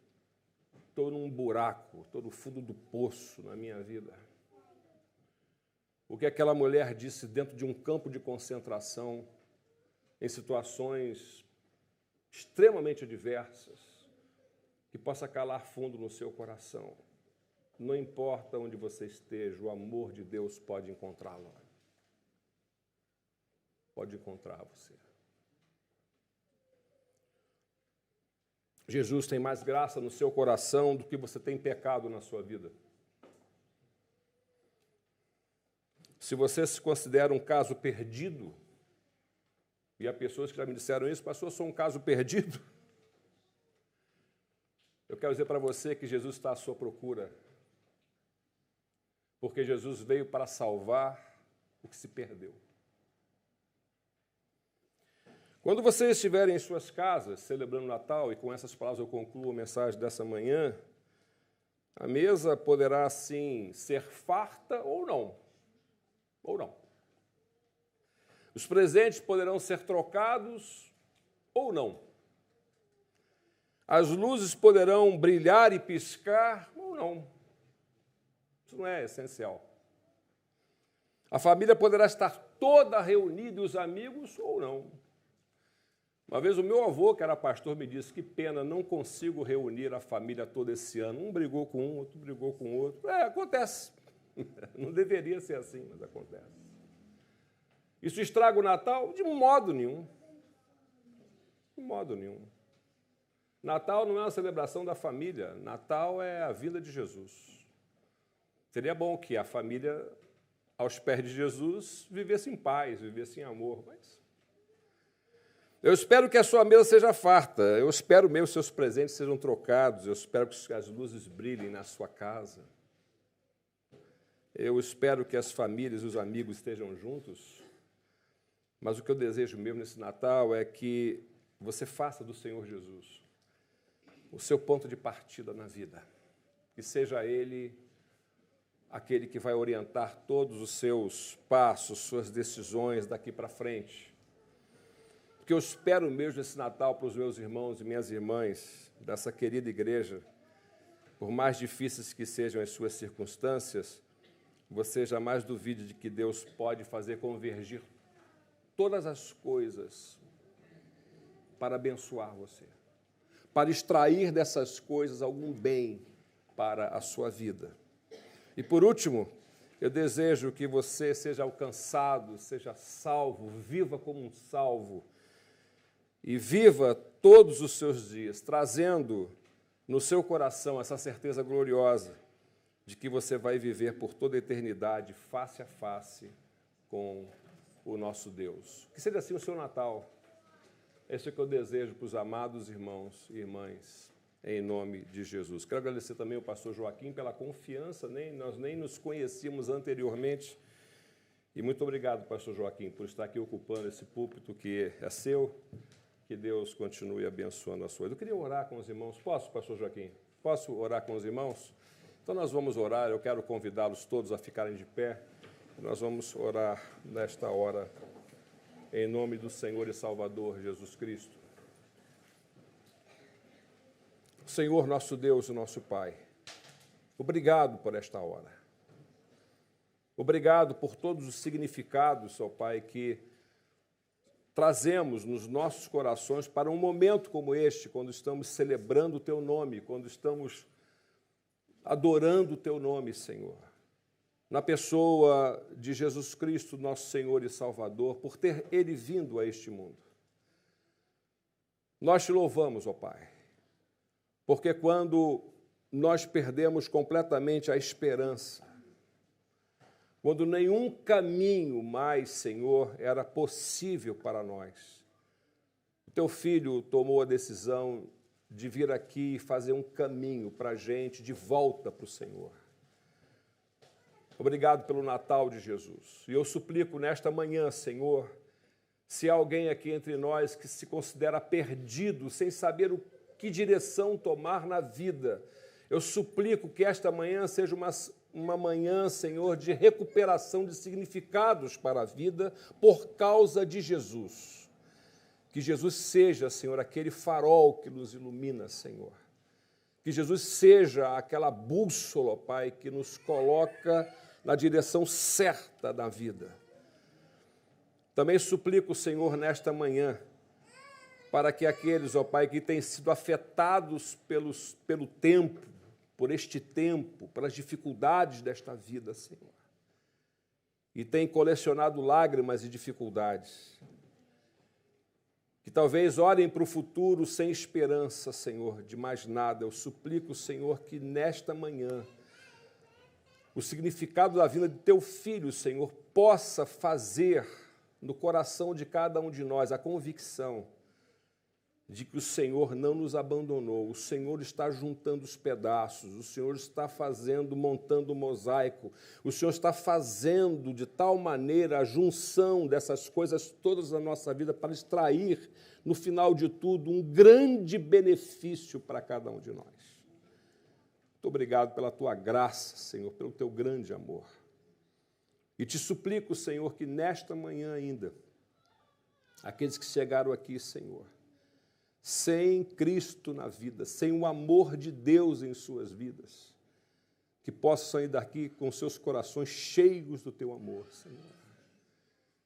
estou num buraco, estou no fundo do poço na minha vida. O que aquela mulher disse dentro de um campo de concentração, em situações extremamente adversas, que possa calar fundo no seu coração. Não importa onde você esteja, o amor de Deus pode encontrá-lo. Pode encontrar você. Jesus tem mais graça no seu coração do que você tem pecado na sua vida. Se você se considera um caso perdido, e há pessoas que já me disseram isso, pastor, eu sou um caso perdido, eu quero dizer para você que Jesus está à sua procura, porque Jesus veio para salvar o que se perdeu. Quando vocês estiverem em suas casas, celebrando o Natal, e com essas palavras eu concluo a mensagem dessa manhã, a mesa poderá, sim, ser farta ou não. Ou não. Os presentes poderão ser trocados ou não. As luzes poderão brilhar e piscar ou não. Isso não é essencial. A família poderá estar toda reunida e os amigos ou não. Uma vez o meu avô, que era pastor, me disse, que pena, não consigo reunir a família toda esse ano. Um brigou com um, outro brigou com o outro. Acontece. Não deveria ser assim, mas acontece. Isso estraga o Natal? De modo nenhum. De modo nenhum. Natal não é uma celebração da família. Natal é a vinda de Jesus. Seria bom que a família, aos pés de Jesus, vivesse em paz, vivesse em amor, mas... Eu espero que a sua mesa seja farta, eu espero mesmo que os seus presentes sejam trocados, eu espero que as luzes brilhem na sua casa, eu espero que as famílias e os amigos estejam juntos, mas o que eu desejo mesmo nesse Natal é que você faça do Senhor Jesus o seu ponto de partida na vida, que seja Ele aquele que vai orientar todos os seus passos, suas decisões daqui para frente. Porque eu espero mesmo esse Natal para os meus irmãos e minhas irmãs dessa querida igreja, por mais difíceis que sejam as suas circunstâncias, você jamais duvide de que Deus pode fazer convergir todas as coisas para abençoar você, para extrair dessas coisas algum bem para a sua vida. E por último, eu desejo que você seja alcançado, seja salvo, viva como um salvo, e viva todos os seus dias, trazendo no seu coração essa certeza gloriosa de que você vai viver por toda a eternidade, face a face com o nosso Deus. Que seja assim o seu Natal. Esse é o que eu desejo para os amados irmãos e irmãs, em nome de Jesus. Quero agradecer também ao pastor Joaquim pela confiança, nós nem nos conhecíamos anteriormente. E muito obrigado, pastor Joaquim, por estar aqui ocupando esse púlpito que é seu. Que Deus continue abençoando a sua vida. Eu queria orar com os irmãos. Posso, pastor Joaquim? Posso orar com os irmãos? Então nós vamos orar. Eu quero convidá-los todos a ficarem de pé. Nós vamos orar nesta hora, em nome do Senhor e Salvador Jesus Cristo. Senhor, nosso Deus e nosso Pai, obrigado por esta hora. Obrigado por todos os significados, ó Pai, que trazemos nos nossos corações para um momento como este, quando estamos celebrando o Teu nome, quando estamos adorando o Teu nome, Senhor. Na pessoa de Jesus Cristo, nosso Senhor e Salvador, por ter Ele vindo a este mundo. Nós te louvamos, ó Pai, porque quando nós perdemos completamente a esperança, quando nenhum caminho mais, Senhor, era possível para nós, o Teu Filho tomou a decisão de vir aqui e fazer um caminho para a gente de volta para o Senhor. Obrigado pelo Natal de Jesus. E eu suplico nesta manhã, Senhor, Se há alguém aqui entre nós que se considera perdido, sem saber que direção tomar na vida, eu suplico que esta manhã seja uma manhã, Senhor, de recuperação de significados para a vida por causa de Jesus. Que Jesus seja, Senhor, aquele farol que nos ilumina, Senhor. Que Jesus seja aquela bússola, ó Pai, que nos coloca na direção certa da vida. Também suplico, Senhor, nesta manhã, para que aqueles, ó Pai, que têm sido afetados pelo tempo, por este tempo, pelas dificuldades desta vida, Senhor, e têm colecionado lágrimas e dificuldades, que talvez olhem para o futuro sem esperança, Senhor, de mais nada. Eu suplico, Senhor, que nesta manhã o significado da vida de Teu Filho, Senhor, possa fazer no coração de cada um de nós a convicção de que o Senhor não nos abandonou, o Senhor está juntando os pedaços, o Senhor está montando o mosaico, o Senhor está fazendo de tal maneira a junção dessas coisas todas da nossa vida para extrair, no final de tudo, um grande benefício para cada um de nós. Muito obrigado pela Tua graça, Senhor, pelo Teu grande amor. E te suplico, Senhor, que nesta manhã ainda, aqueles que chegaram aqui, Senhor, sem Cristo na vida, sem o amor de Deus em suas vidas, que possam sair daqui com seus corações cheios do Teu amor, Senhor.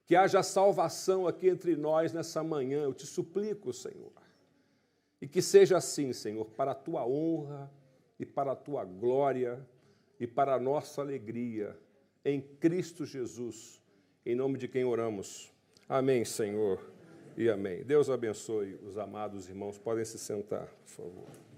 Que haja salvação aqui entre nós nessa manhã, eu te suplico, Senhor. E que seja assim, Senhor, para a Tua honra e para a Tua glória e para a nossa alegria, em Cristo Jesus, em nome de quem oramos. Amém, Senhor, e amém. Deus abençoe os amados irmãos. Podem se sentar, por favor.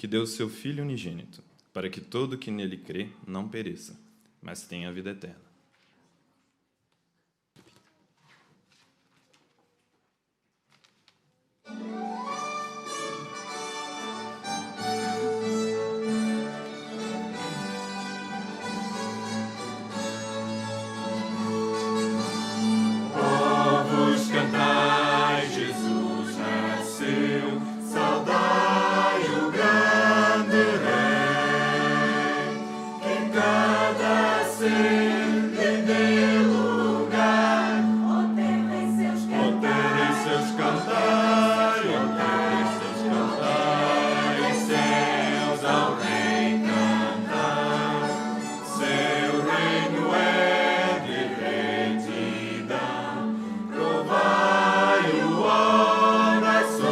que deu o seu Filho unigênito, para que todo que nele crê não pereça, mas tenha a vida eterna. Povos, cantai, Jesus nasceu, saudai o grande Rei, que cada ser lhe dê lugar. Ó terra e seus cantai, ó terra e seus cantai, céus ao Rei cantar. Seu reino é de retidão, provai-o, ó nações,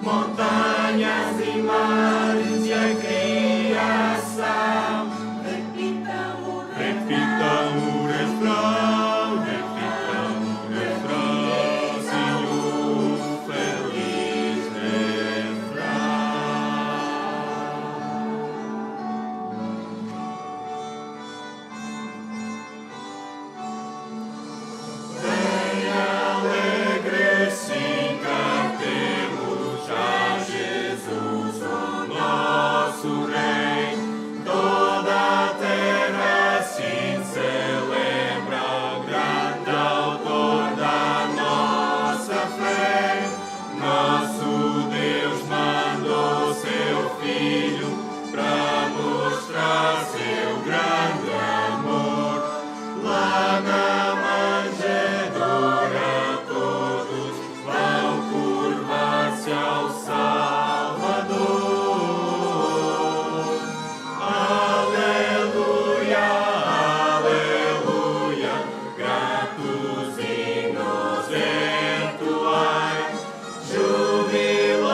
montanhas e mares e a criação. Repitam o refrão, sim, o feliz refrão. Bem alegre sim cantemos a Jesus, o nosso Rei. Toda a terra assim celebra o grande autor da nossa fé. Nosso Deus mandou seu Filho para mostrar seu grande amor. Lá na manjedoura todos vão curvar-se ao Salvador. Aleluia, aleluia, gratos hinos entoai, jubilosos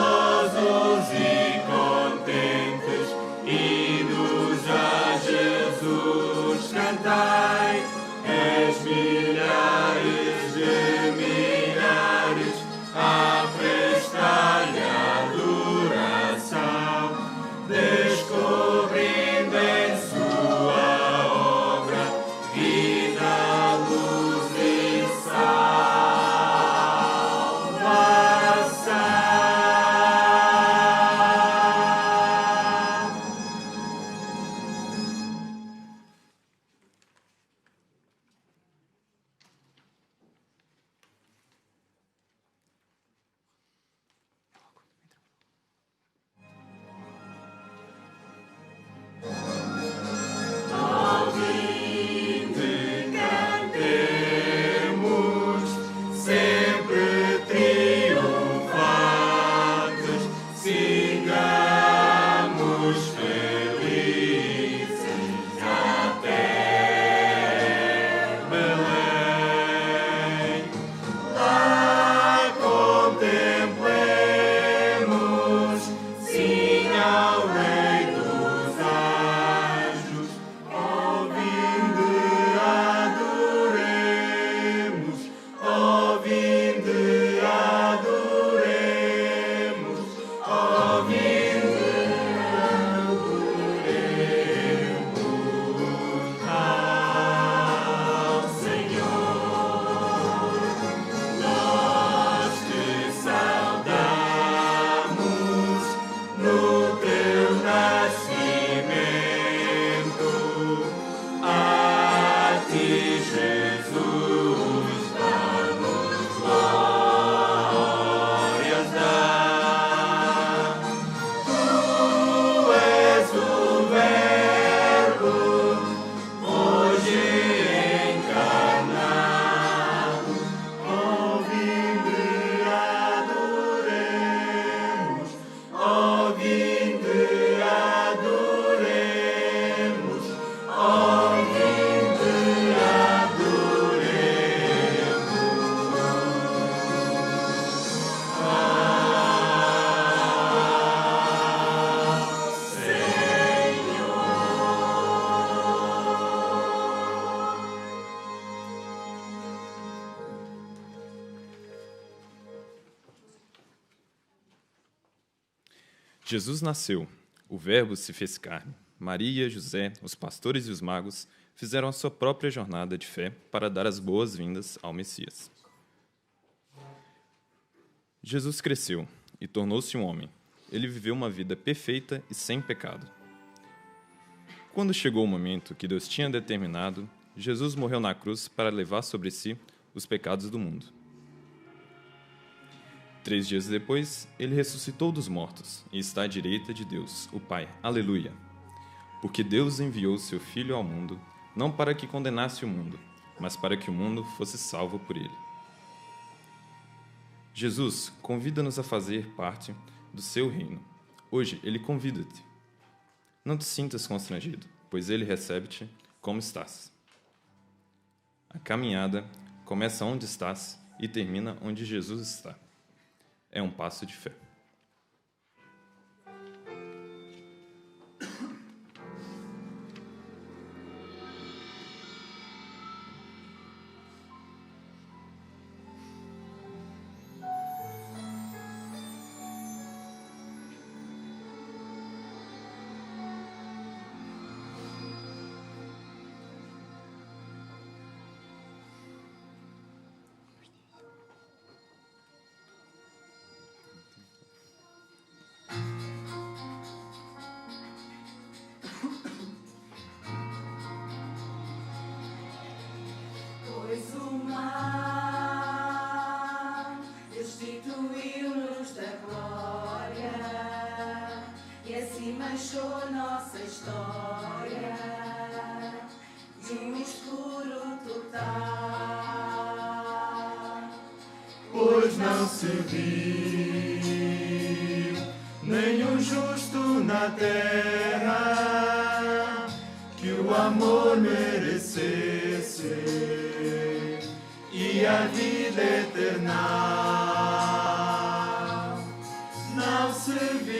e contentes, hinos a Jesus cantai. És milhares de milhares a prestar-lhe adoração, descobrindo em sua obra vida, luz e salvação. Ouvinte, cantemos, sempre triunfantes, sigamos felizes até Belém. Lá contemplemos, sim, ao Rei dos anjos, ó vinde adoremos, ó vinde adoremos, ó vinde adoremos ao Senhor. Nós te saudamos no teu nascimento, a ti, Jesus, vamos glórias dar. Tu és o Verbo, hoje encarnado, ó vinde adoremos, ó vinde adoremos, ó vinde adoremos. Jesus nasceu, o Verbo se fez carne. Maria, José, os pastores e os magos fizeram a sua própria jornada de fé para dar as boas-vindas ao Messias. Jesus cresceu e tornou-se um homem. Ele viveu uma vida perfeita e sem pecado. Quando chegou o momento que Deus tinha determinado, Jesus morreu na cruz para levar sobre si os pecados do mundo. 3 dias depois, ele ressuscitou dos mortos e está à direita de Deus, o Pai. Aleluia! Porque Deus enviou seu Filho ao mundo, não para que condenasse o mundo, mas para que o mundo fosse salvo por ele. Jesus convida-nos a fazer parte do seu reino. Hoje, ele convida-te. Não te sintas constrangido, pois ele recebe-te como estás. A caminhada começa onde estás e termina onde Jesus está. É um passo de fé. Pois o mar destituiu-nos da glória e assim manchou nossa história de um escuro total. Pois não se viu nenhum justo na terra que o amor merecesse e a vida eterna. Não se viu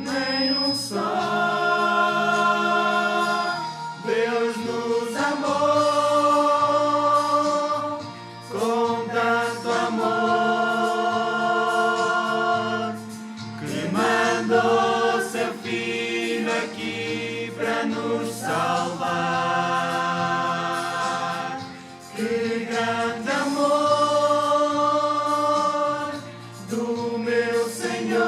nenhum só. Deus nos amou com tanto amor que mandou seu Filho aqui para nos salvar. Que grande amor do meu Senhor,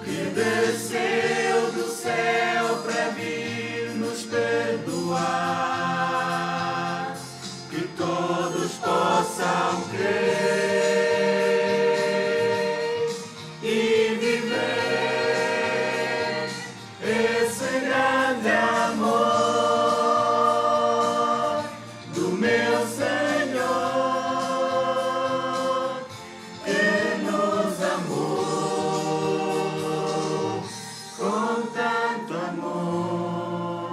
que desceu do céu para vir nos perdoar. Que todos possam crer e viver esse grande amor do meu Senhor, que nos amou com tanto amor.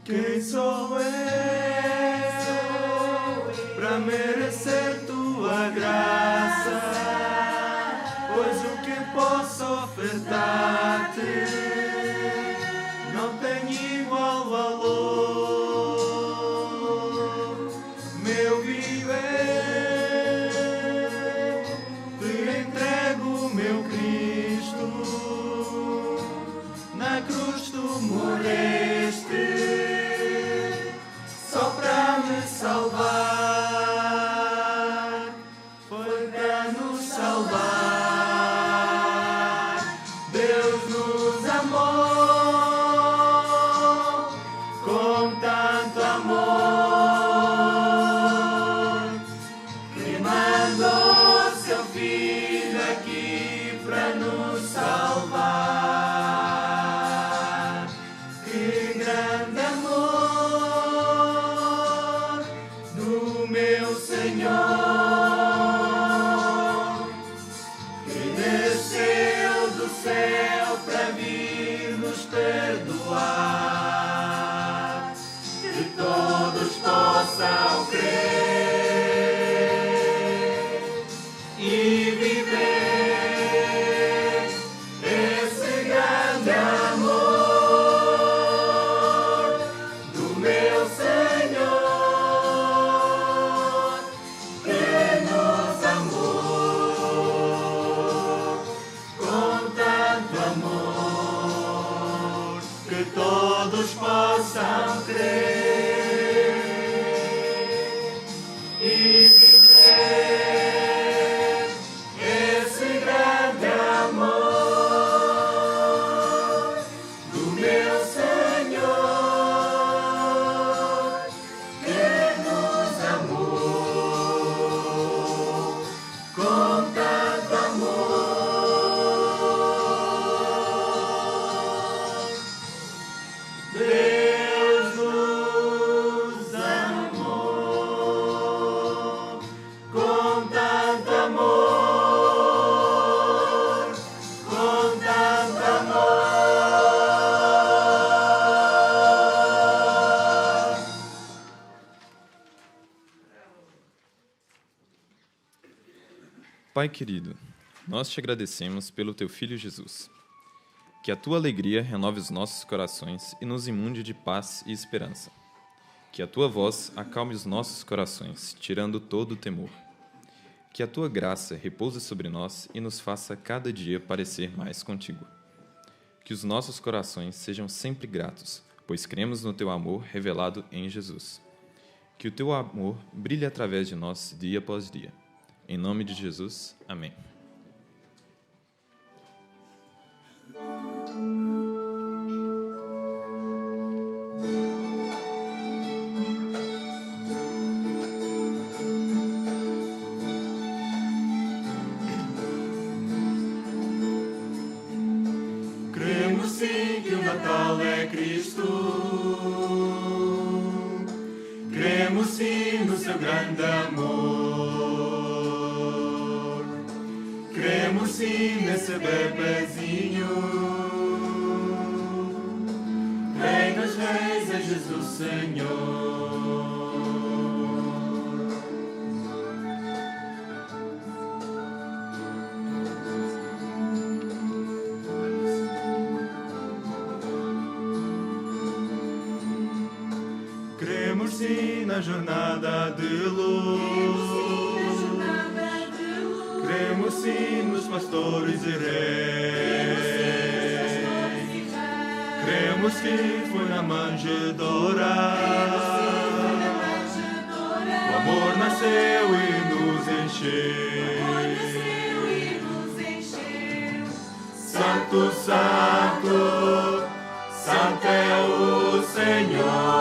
Quem sou eu para merecer tua graça? Pois o que posso ofertar-te não tem igual valor. Meu viver, te entrego, meu Cristo. Na cruz tu morreste só para me salvar. Foi para nos salvar. Deus nos amou com tanto amor que mandou seu Filho aqui para nos salvar. Que grande amor do meu Senhor, que desceu do céu para vir nos perdoar. Que todos possam crer e viver esse grande amor do meu Senhor, que todos possam crer e viver esse grande amor do meu Senhor, que nos amou com tanto amor. Deus nos amou com tanto amor, com tanto amor. Pai querido, nós te agradecemos pelo teu Filho Jesus. Que a tua alegria renove os nossos corações e nos imunde de paz e esperança. Que a tua voz acalme os nossos corações, tirando todo o temor. Que a tua graça repouse sobre nós e nos faça cada dia parecer mais contigo. Que os nossos corações sejam sempre gratos, pois cremos no teu amor revelado em Jesus. Que o teu amor brilhe através de nós dia após dia. Em nome de Jesus, amém. Cremos sim que o Natal é Cristo. Cremos sim no seu grande amor. Cremos sim nesse bebezinho. Rei dos reis é Jesus Senhor. Cremos sim na jornada de luz. Cremos sim nos pastores e reis. Cremos que foi na manjedoura. O amor nasceu e nos encheu. Santo, Santo, Santo é o Senhor.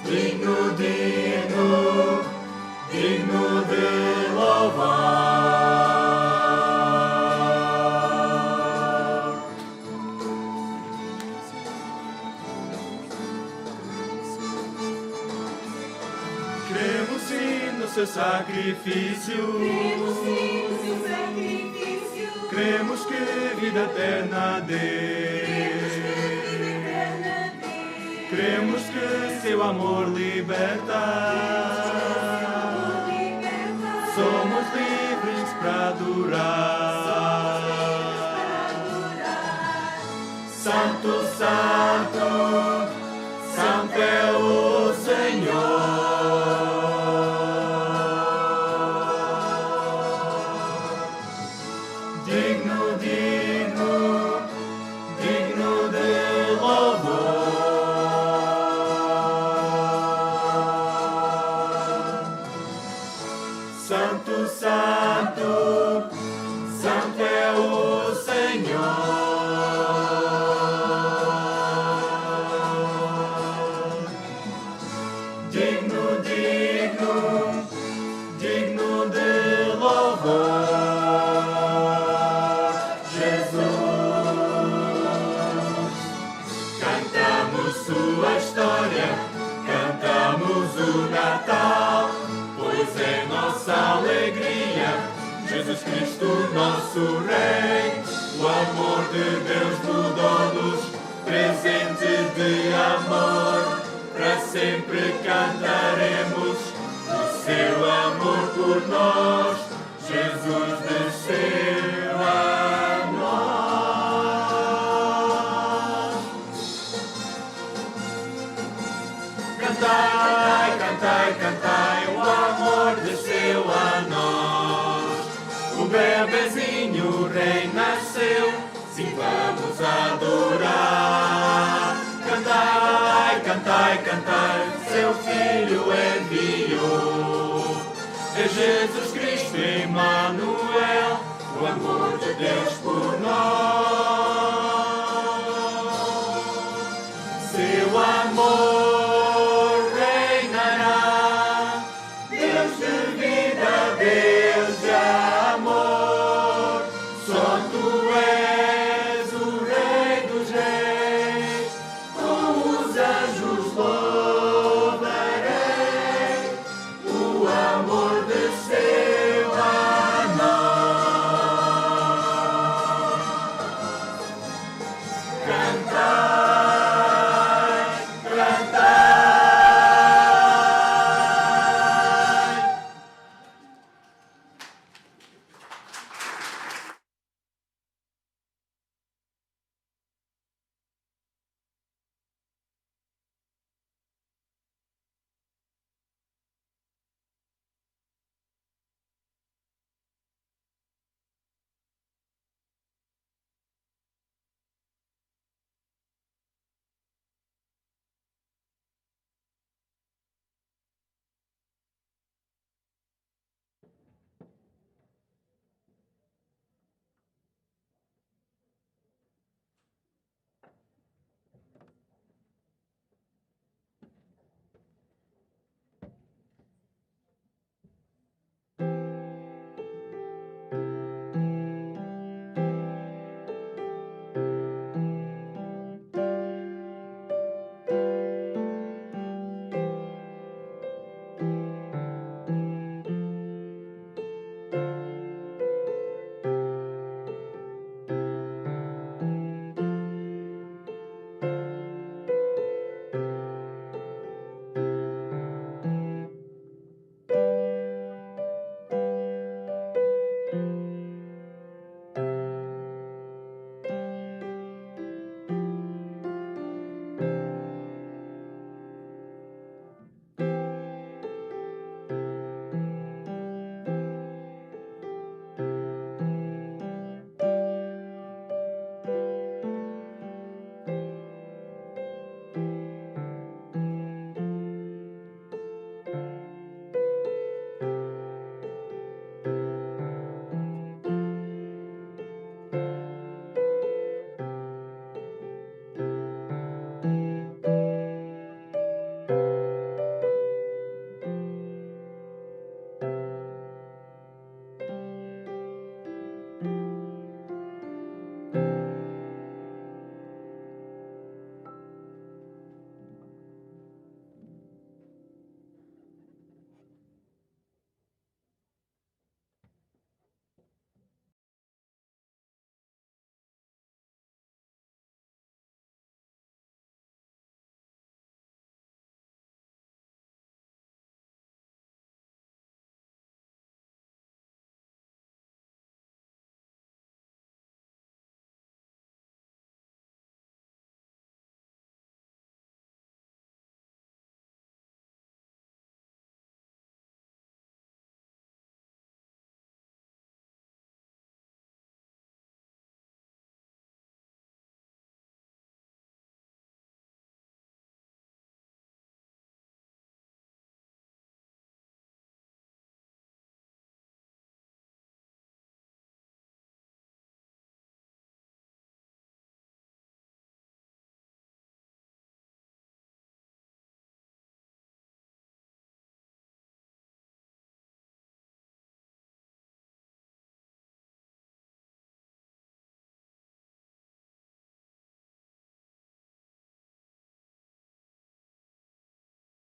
Digno, digno, digno de louvar. Cremos sim no seu sacrifício. Cremos que vida eterna deu. Cremos que seu amor liberta. Somos livres para adorar. Santo, Santo, Santo é o Senhor. Digno, digno, digno de louvor. Santo, Santo, Santo é o Senhor. Digno, digno, digno de louvor. Sua história, cantamos o Natal, pois é nossa alegria, Jesus Cristo, nosso Rei. O amor de Deus mudou-nos, presente de amor, para sempre cantaremos o seu amor por nós. Jesus desceu a nós. Cantai, cantai, cantai, o amor desceu a nós. O bebê Rei nasceu, sim, vamos adorar. Cantai, cantai, cantai, seu Filho enviou. É Jesus Cristo, Emmanuel, o amor de Deus por nós. Seu amor reinará, Deus de vida, Deus